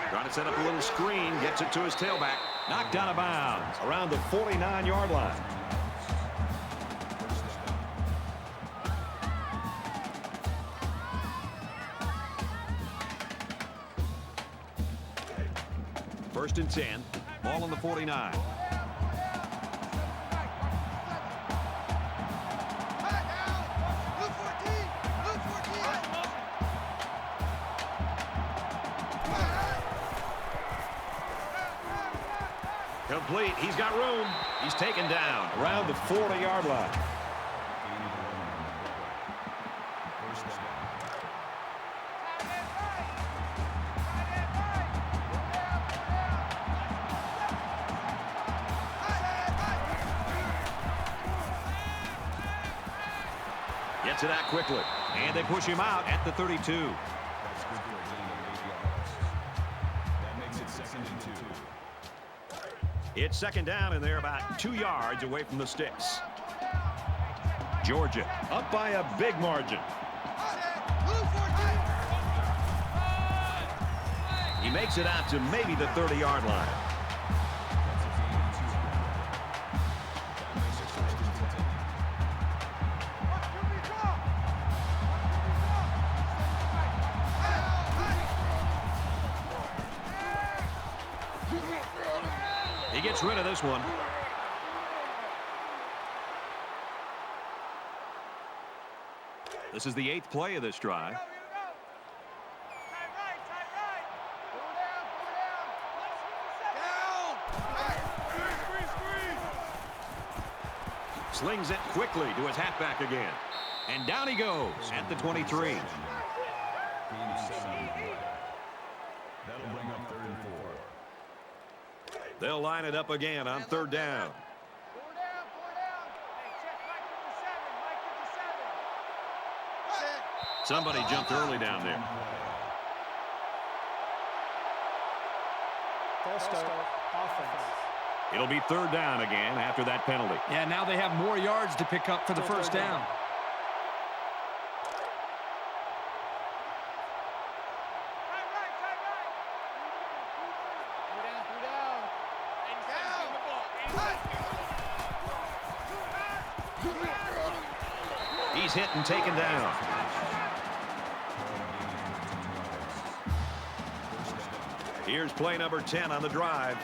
Trying to set up a little screen. Gets it to his tailback. Knocked out of bounds around the 49-yard line. First and 10. Ball on the 49. Complete. He's got room. He's taken down around the 40-yard line. Gets it out quickly. And they push him out at the 32. That's good for a gain of 8 yards. That makes it 2nd and 2. It's 2nd down, and they're about 2 yards away from the sticks. Georgia up by a big margin. He makes it out to maybe the 30-yard line. He gets rid of this one. This is the 8th play of this drive. Slings it quickly to his halfback again. And down he goes at the 23. Gain of 7 yards. That'll bring up 3rd and 4. They'll line it up again on 3rd down. Somebody jumped early down there. False start, offense. It'll be 3rd down again after that penalty. Yeah, now they have more yards to pick up for the first down. He's hit and taken down. Here's play number 10 on the drive.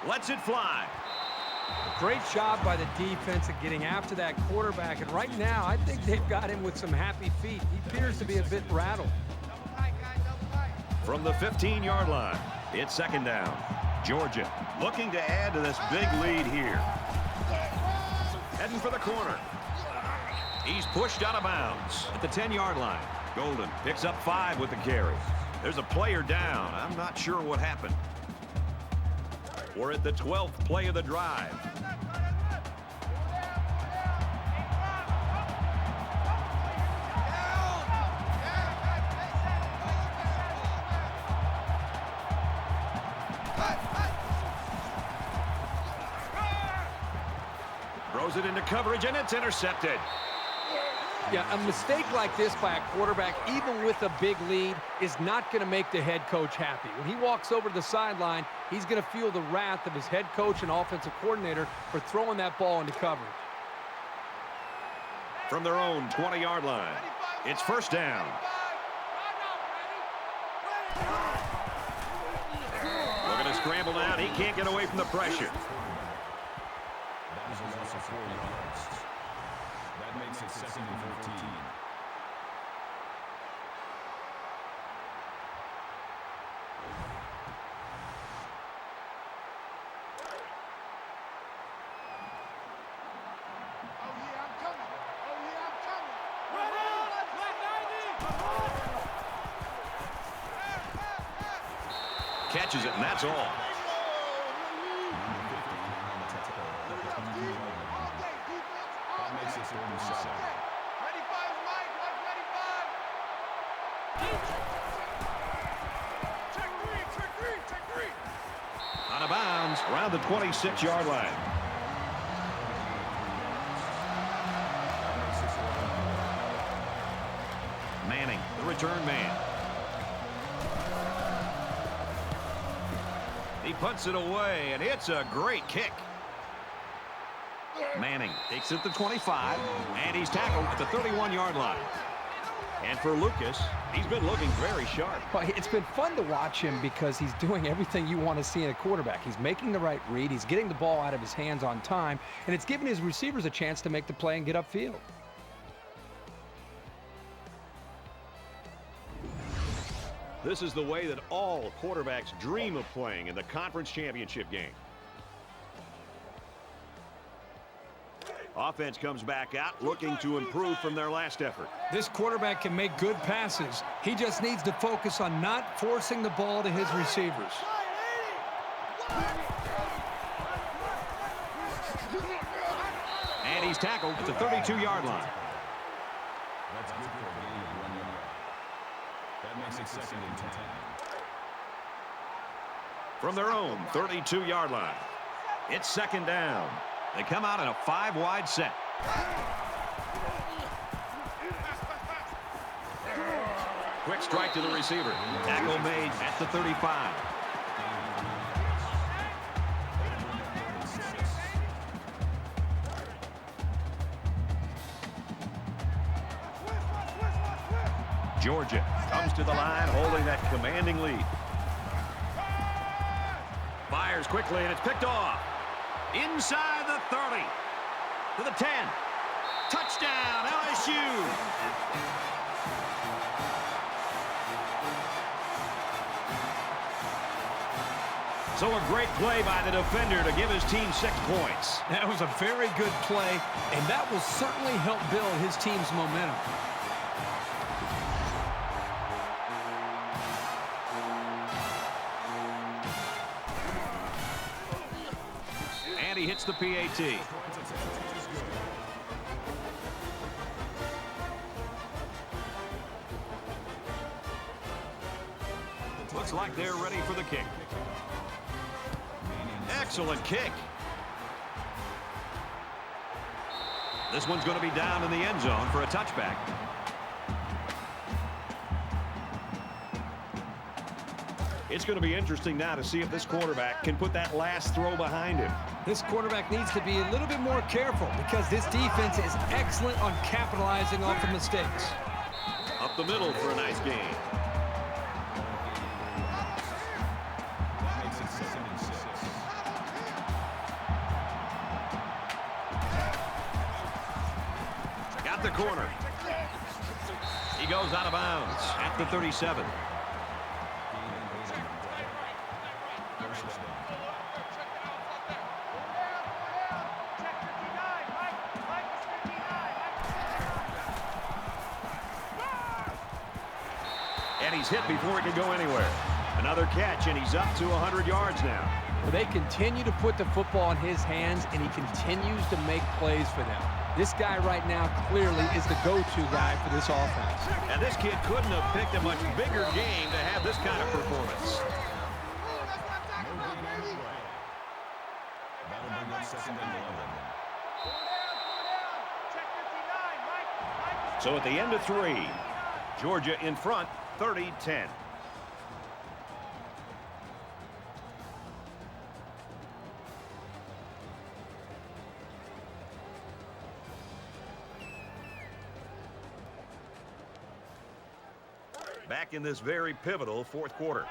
Lets it fly. Great job by the defense of getting after that quarterback. And right now, I think they've got him with some happy feet. He appears to be a bit rattled. From the 15-yard line, it's second down. Georgia looking to add to this big lead here. Heading for the corner. He's pushed out of bounds at the 10-yard line. Golden picks up 5 with the carry. There's a player down. I'm not sure what happened. We're at the 12th play of the drive. Throws it into coverage, and it's intercepted. Yeah, a mistake like this by a quarterback, even with a big lead, is not going to make the head coach happy. When he walks over to the sideline, he's going to feel the wrath of his head coach and offensive coordinator for throwing that ball into coverage. From their own 20-yard line, it's first down. Looking to scramble down. He can't get away from the pressure. That is a loss of 4 yards. That makes it second and 14. Catches it, and that's all. Out of bounds around the 26-yard line. Manning, the return man. He punts it away, and it's a great kick. Manning takes it to 25, and he's tackled at the 31-yard line. And for Lucas, he's been looking very sharp. Well, it's been fun to watch him because he's doing everything you want to see in a quarterback. He's making the right read, he's getting the ball out of his hands on time, and it's giving his receivers a chance to make the play and get upfield. This is the way that all quarterbacks dream of playing in the conference championship game. Offense comes back out looking to improve from their last effort. This quarterback can make good passes. He just needs to focus on not forcing the ball to his receivers. And he's tackled at the 32-yard line. That's good for a gain of 1 yard. That makes it second and 10. From their own 32-yard line, it's second down. They come out in a 5-wide set. Quick strike to the receiver. Tackle made at the 35. Georgia comes to the line holding that commanding lead. Fires quickly, and it's picked off. Inside the 30. To the 10. Touchdown, LSU. So a great play by the defender to give his team 6 points. That was a very good play, and that will certainly help build his team's momentum. And he hits the PAT. Looks like they're ready for the kick. Excellent kick. This one's going to be down in the end zone for a touchback. It's going to be interesting now to see if this quarterback can put that last throw behind him. This quarterback needs to be a little bit more careful because this defense is excellent on capitalizing off the mistakes. Up the middle for a nice gain. Got the corner. He goes out of bounds at the 37. And he's hit before he can go anywhere. Another catch, and he's up to 100 yards now. Well, they continue to put the football in his hands, and he continues to make plays for them. This guy right now clearly is the go-to guy for this offense. And this kid couldn't have picked a much bigger game to have this kind of performance. So at the end of 3, Georgia in front, 30-10. Back in this very pivotal fourth quarter.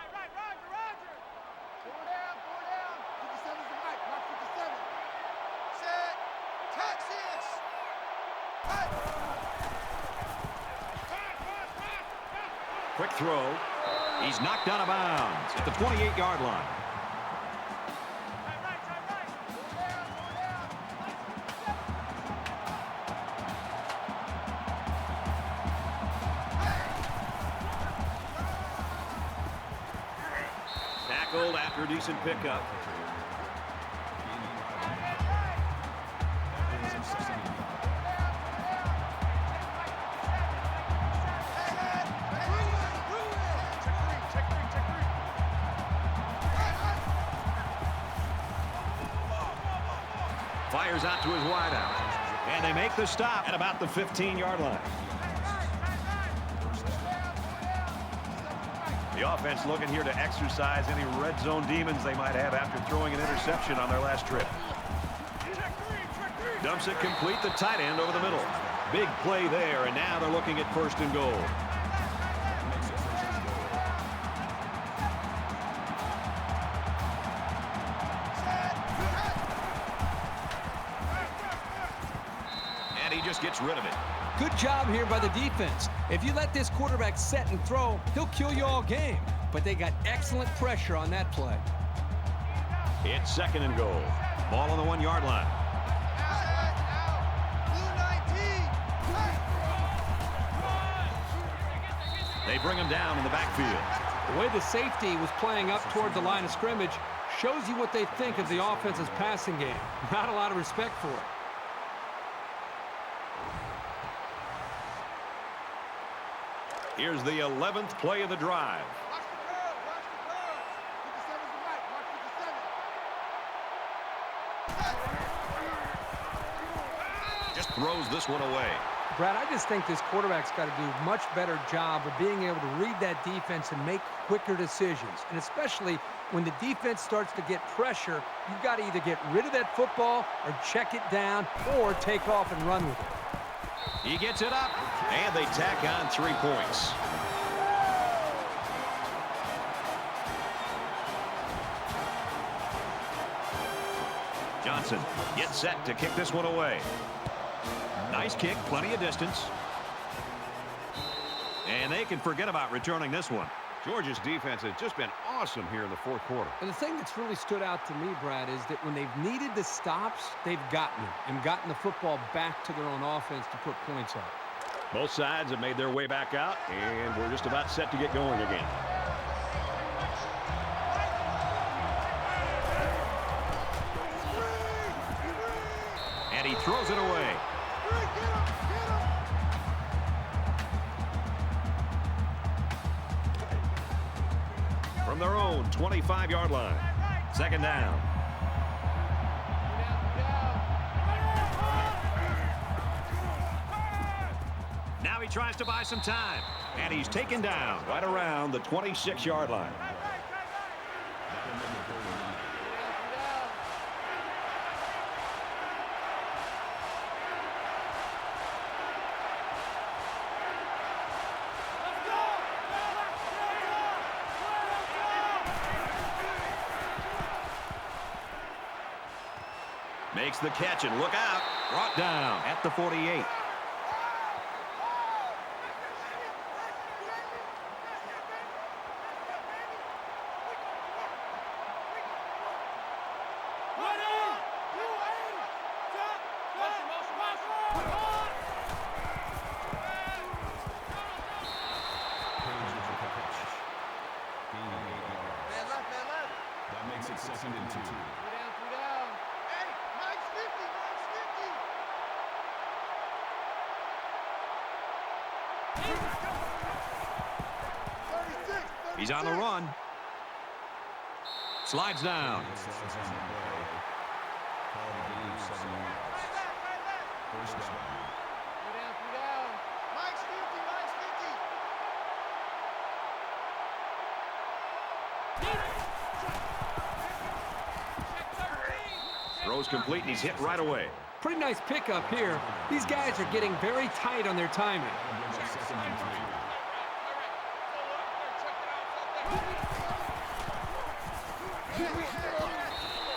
Quick throw. He's knocked out of bounds at the 28-yard line. Tackled after a decent pickup. Fires out to his wideout. And they make the stop at about the 15-yard line. The offense looking here to exercise any red zone demons they might have after throwing an interception on their last trip. Dumps it complete, the tight end over the middle. Big play there, and now they're looking at 1st and goal. And he just gets rid of it. Good job here by the defense. If you let this quarterback set and throw, he'll kill you all game. But they got excellent pressure on that play. It's 2nd and goal. Ball on the 1-yard line. They bring him down in the backfield. The way the safety was playing up toward the line of scrimmage shows you what they think of the offense's passing game. Not a lot of respect for it. Here's the 11th play of the drive. Just throws this one away. Brad, I just think this quarterback's got to do a much better job of being able to read that defense and make quicker decisions. And especially when the defense starts to get pressure, you've got to either get rid of that football or check it down or take off and run with it. He gets it up, and they tack on 3 points. Johnson gets set to kick this one away. Nice kick, plenty of distance. And they can forget about returning this one. Georgia's defense has just been awesome here in the fourth quarter. And the thing that's really stood out to me, Brad, is that when they've needed the stops, they've gotten them and gotten the football back to their own offense to put points on. Both sides have made their way back out, and we're just about set to get going again. And he throws it away. From their own 25-yard line. 2nd down. Now he tries to buy some time. And he's taken down right around the 26-yard line. Makes the catch, and look out. Brought down at the 48. That makes it 2nd and 2. He's on the run. Slides down. First down. Throws complete, and he's hit right away. Pretty nice pickup here. These guys are getting very tight on their timing.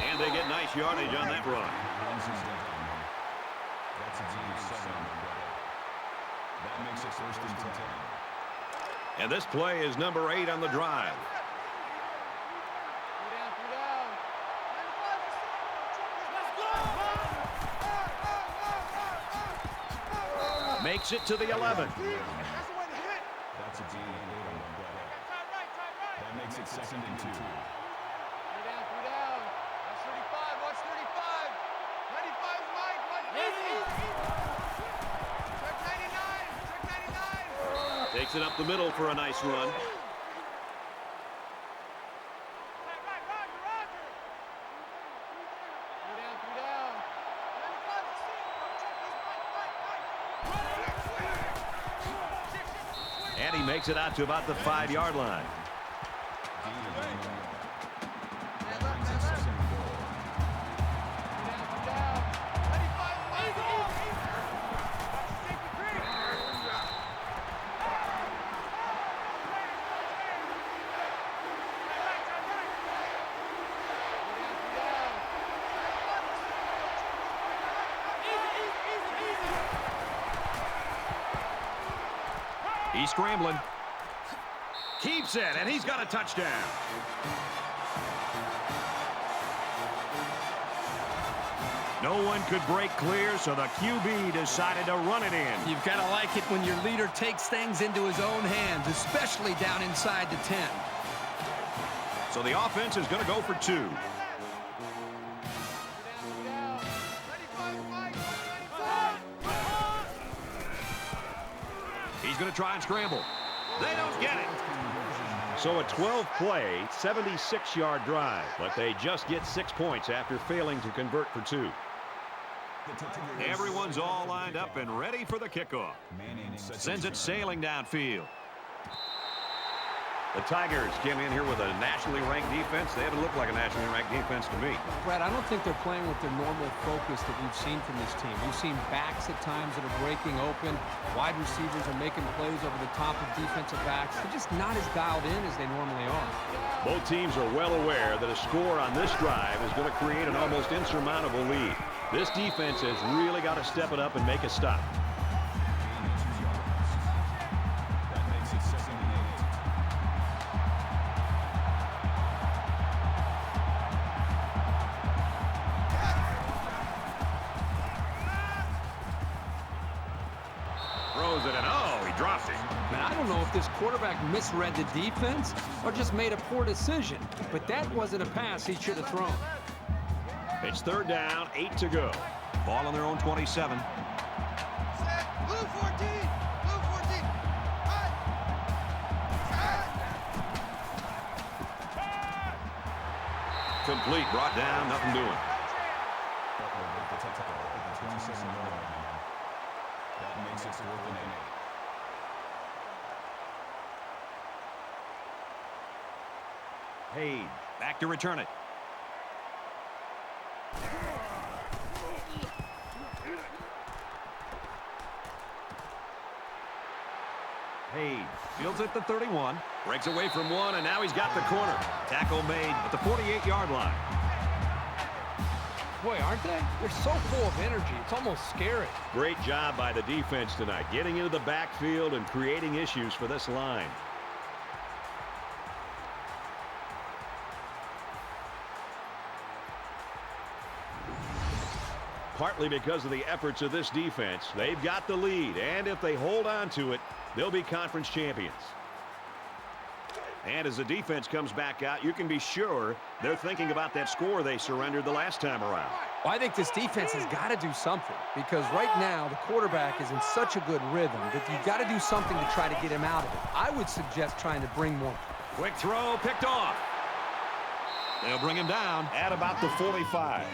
And they get nice yardage on that run. That makes it 1st and 10. And this play is number 8 on the drive. Makes it to the 11. That's a D. That makes it 2nd and 2. Takes it up the middle for a nice run. And he makes it out to about the 5-yard line. He's scrambling. Keeps it, and he's got a touchdown. No one could break clear, so the QB decided to run it in. You've got to like it when your leader takes things into his own hands, especially down inside the 10. So the offense is going to go for 2. He's going to try and scramble. They don't get it. So a 12-play, 76-yard drive, but they just get 6 points after failing to convert for 2. Everyone's all lined up and ready for the kickoff. Sends it sailing downfield. The Tigers came in here with a nationally ranked defense. They haven't looked like a nationally ranked defense to me. Brad, I don't think they're playing with their normal focus that we've seen from this team. We've seen backs at times that are breaking open. Wide receivers are making plays over the top of defensive backs. They're just not as dialed in as they normally are. Both teams are well aware that a score on this drive is going to create an almost insurmountable lead. This defense has really got to step it up and make a stop. Throws it, and oh, he dropped it. Man, I don't know if this quarterback misread the defense or just made a poor decision, but that wasn't a pass he should have thrown. It's 3rd down, 8 to go. Ball on their own 27. Blue 14. Blue 14. Complete, brought down, nothing doing. That makes it 4th and 8. Page back to return it. Page fields at the 31. Breaks away from one, and now he's got the corner. Tackle made at the 48-yard line. Boy, aren't they? They're so full of energy. It's almost scary. Great job by the defense tonight, getting into the backfield and creating issues for this line. Partly because of the efforts of this defense, they've got the lead, and if they hold on to it, they'll be conference champions. And as the defense comes back out, you can be sure they're thinking about that score they surrendered the last time around. Well, I think this defense has got to do something because right now the quarterback is in such a good rhythm that you've got to do something to try to get him out of it. I would suggest trying to bring more. Quick throw, picked off. They'll bring him down at about the 45.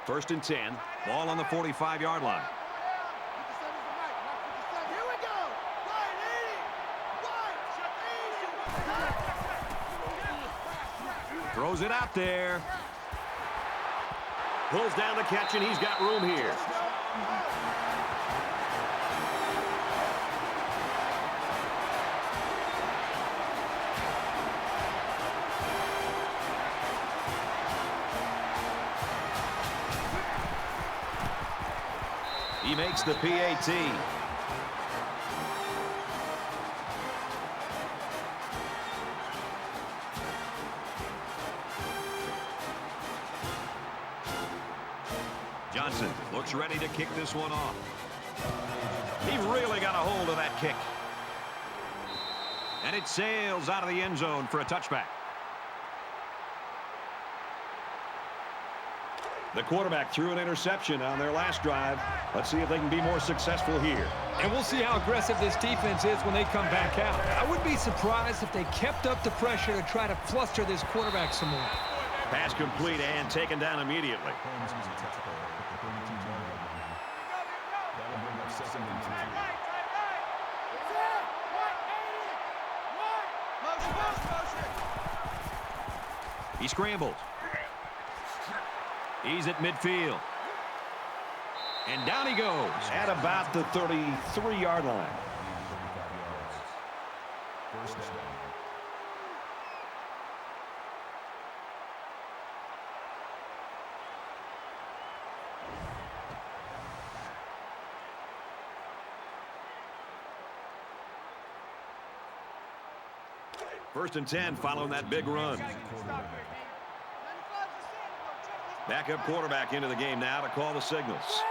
First and 10. Ball on the 45-yard line. Here we go. Throws it out there. Pulls down the catch, and he's got room here. He makes the PAT. Johnson looks ready to kick this one off. He really got a hold of that kick. And it sails out of the end zone for a touchback. The quarterback threw an interception on their last drive. Let's see if they can be more successful here. And we'll see how aggressive this defense is when they come back out. I would be surprised if they kept up the pressure to try to fluster this quarterback some more. Pass complete and taken down immediately. He scrambles. He's at midfield. And down he goes at about the 33-yard line. First down. First and 10 following that big run. Backup quarterback into the game now to call the signals.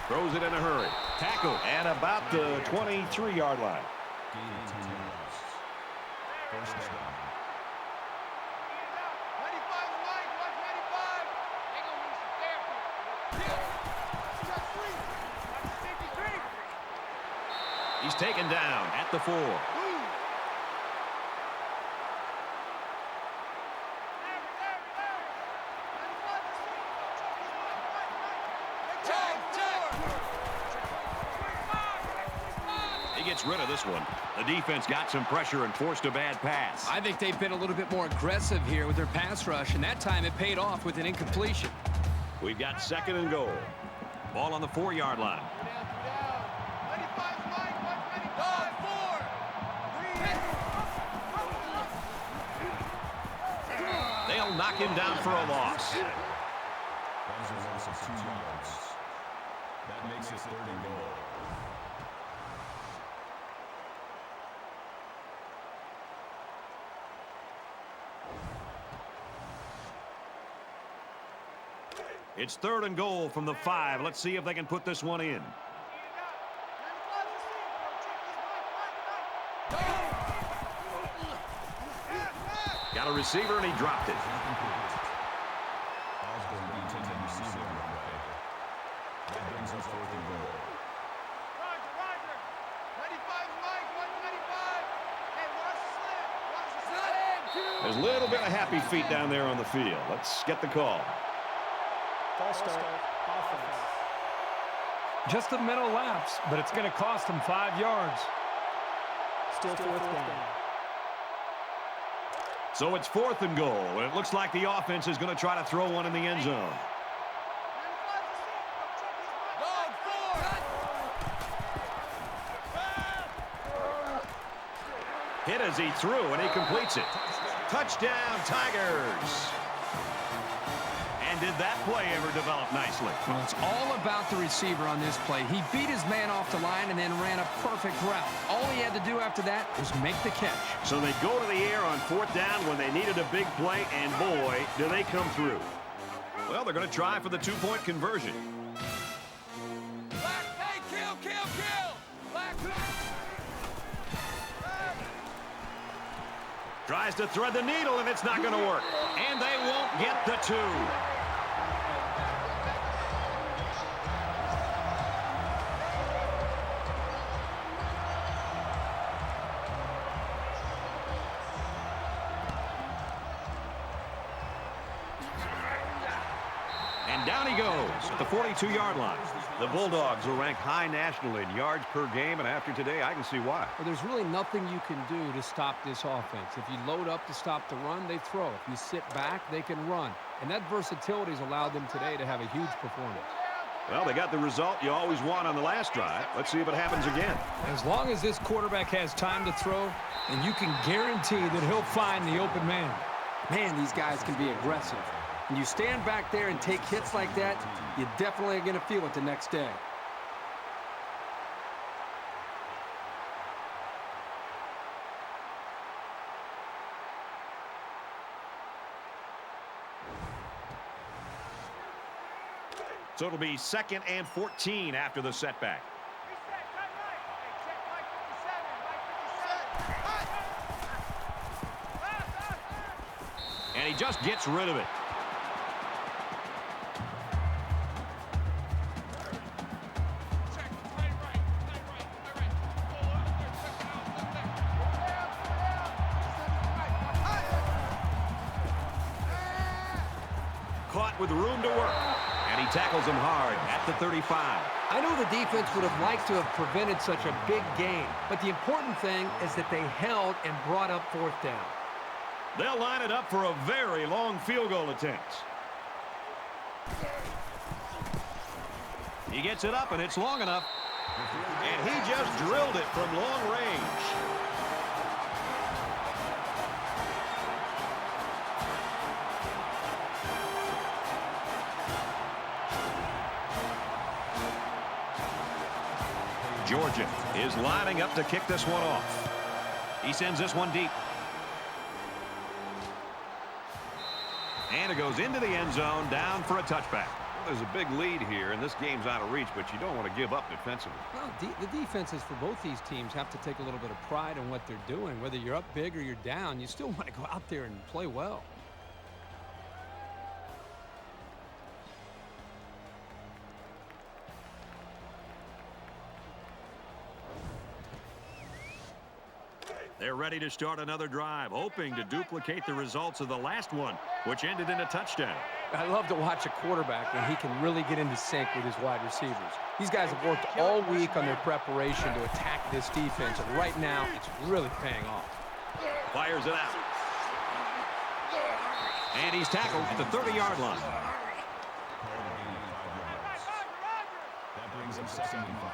Throws it in a hurry. Tackle at about the 23-yard line. First down. He's taken down at the 4. He gets rid of this one. The defense got some pressure and forced a bad pass. I think they've been a little bit more aggressive here with their pass rush, and that time it paid off with an incompletion. We've got second and goal. Ball on the 4-yard line. They'll knock him down for a loss. That was a loss of 2 yards. That makes it third and goal. It's third and goal from the 5. Let's see if they can put this one in. Got a receiver, and he dropped it. There's a little bit of happy feet down there on the field. Let's get the call. False start. Offense. Just a mental lapse, but it's going to cost them 5 yards. Still fourth down. So it's 4th and goal, and it looks like the offense is going to try to throw one in the end zone. Hit as he threw, and he completes it. Touchdown, Tigers. And did that play ever develop nicely? Well, it's all about the receiver on this play. He beat his man off the line and then ran a perfect route. All he had to do after that was make the catch. So they go to the air on 4th down when they needed a big play, and boy, do they come through. Well, they're going to try for the 2-point conversion. Hey, kill! Tries to thread the needle, and it's not going to work. And they won't get the 2. And down he goes at the 42-yard line. The Bulldogs are ranked high nationally in yards per game, and after today, I can see why. Well, there's really nothing you can do to stop this offense. If you load up to stop the run, they throw. If you sit back, they can run. And that versatility has allowed them today to have a huge performance. Well, they got the result you always want on the last drive. Let's see if it happens again. As long as this quarterback has time to throw, and you can guarantee that he'll find the open man. Man, these guys can be aggressive. When you stand back there and take hits like that, you're definitely going to feel it the next day. So it'll be 2nd and 14 after the setback. And he just gets rid of it. Caught with room to work. And he tackles him hard at the 35. I know the defense would have liked to have prevented such a big gain, but the important thing is that they held and brought up 4th down. They'll line it up for a very long field goal attempt. He gets it up, and it's long enough. And he just drilled it from long range. Georgia is lining up to kick this one off. He sends this one deep. And it goes into the end zone, down for a touchback. Well, there's a big lead here, and this game's out of reach, but you don't want to give up defensively. Well, the defenses for both these teams have to take a little bit of pride in what they're doing. Whether you're up big or you're down, you still want to go out there and play well. They're ready to start another drive, hoping to duplicate the results of the last one, which ended in a touchdown. I love to watch a quarterback when he can really get into sync with his wide receivers. These guys have worked all week on their preparation to attack this defense, and right now it's really paying off. Fires it out. And he's tackled at the 30-yard line. That brings him 2nd and 5.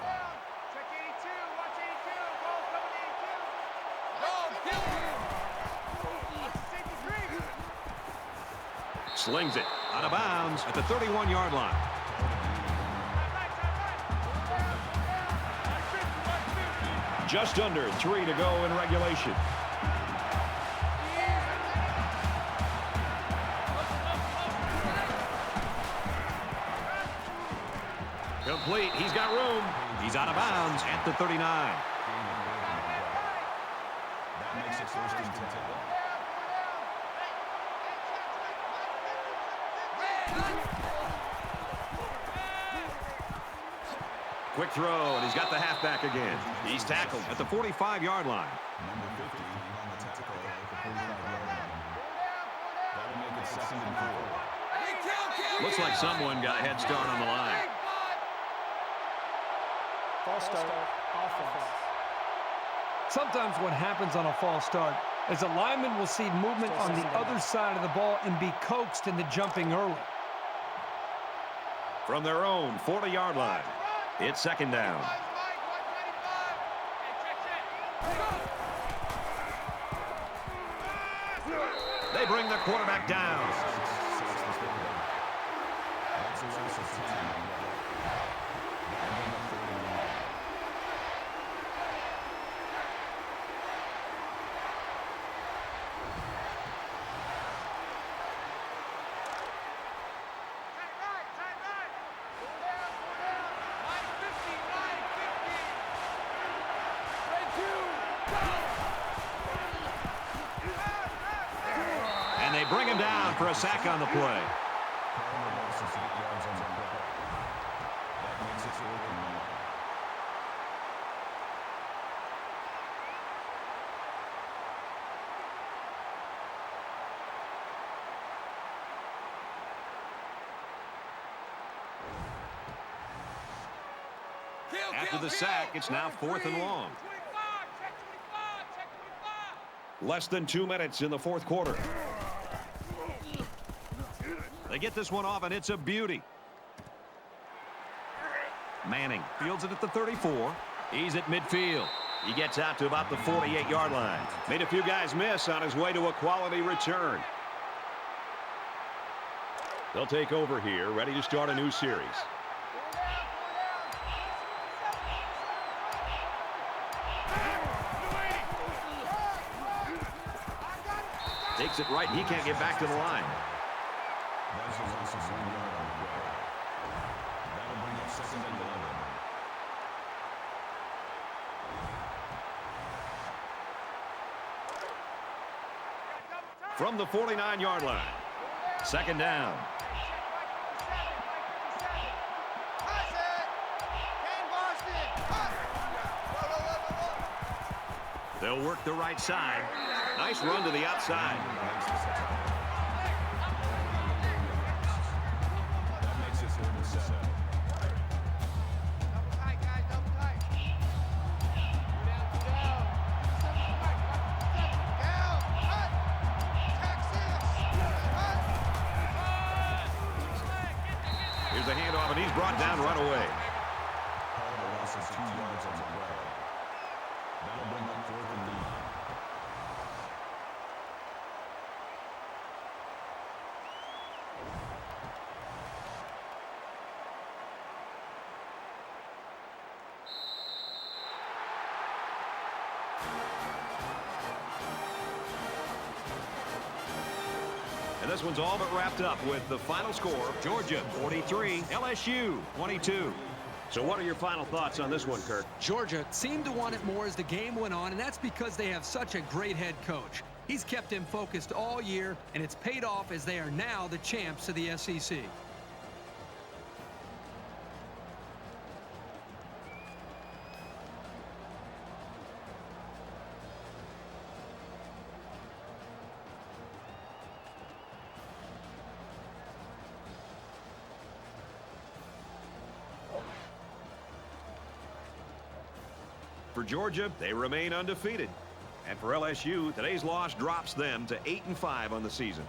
Check 82, watch 82, ball coming to 82. Slings it out of bounds at the 31-yard line. Just under 3 to go in regulation. Complete. He's got room. He's out of bounds at the 39. That makes it 1st and 10. Quick throw, and he's got the halfback again. He's tackled at the 45-yard line. Number 50 on the tackle at the 45-yard line. second and 4. Looks like someone got a head start on the line. False start. Offense. Sometimes what happens on a false start is a lineman will see movement on the other side of the ball and be coaxed into jumping early. From their own 40-yard line, it's second down. They bring the quarterback down. That's a loss of 10. And they bring him down for a sack on the play. After the sack, it's now 4th and long. Less than 2 minutes in the fourth quarter. They get this one off, and it's a beauty. Manning fields it at the 34. He's at midfield. He gets out to about the 48-yard line. Made a few guys miss on his way to a quality return. They'll take over here, ready to start a new series. Takes it right. He can't get back to the line. That's a loss of 1 yard on the play. That'll bring up second and 11. From the 49-yard line. Second down. They'll work the right side. Nice run to the outside. That makes it 4th and 7. Here's a handoff, and he's brought down right away. Call a loss of 2 yards on the play. That'll bring up 4th and 9. And this one's all but wrapped up with the final score. Georgia 43, LSU 22. So what are your final thoughts on this one, Kirk? Georgia seemed to want it more as the game went on, and that's because they have such a great head coach. He's kept him focused all year, and it's paid off as they are now the champs of the SEC. For Georgia, they remain undefeated. And for LSU, today's loss drops them to 8-5 on the season.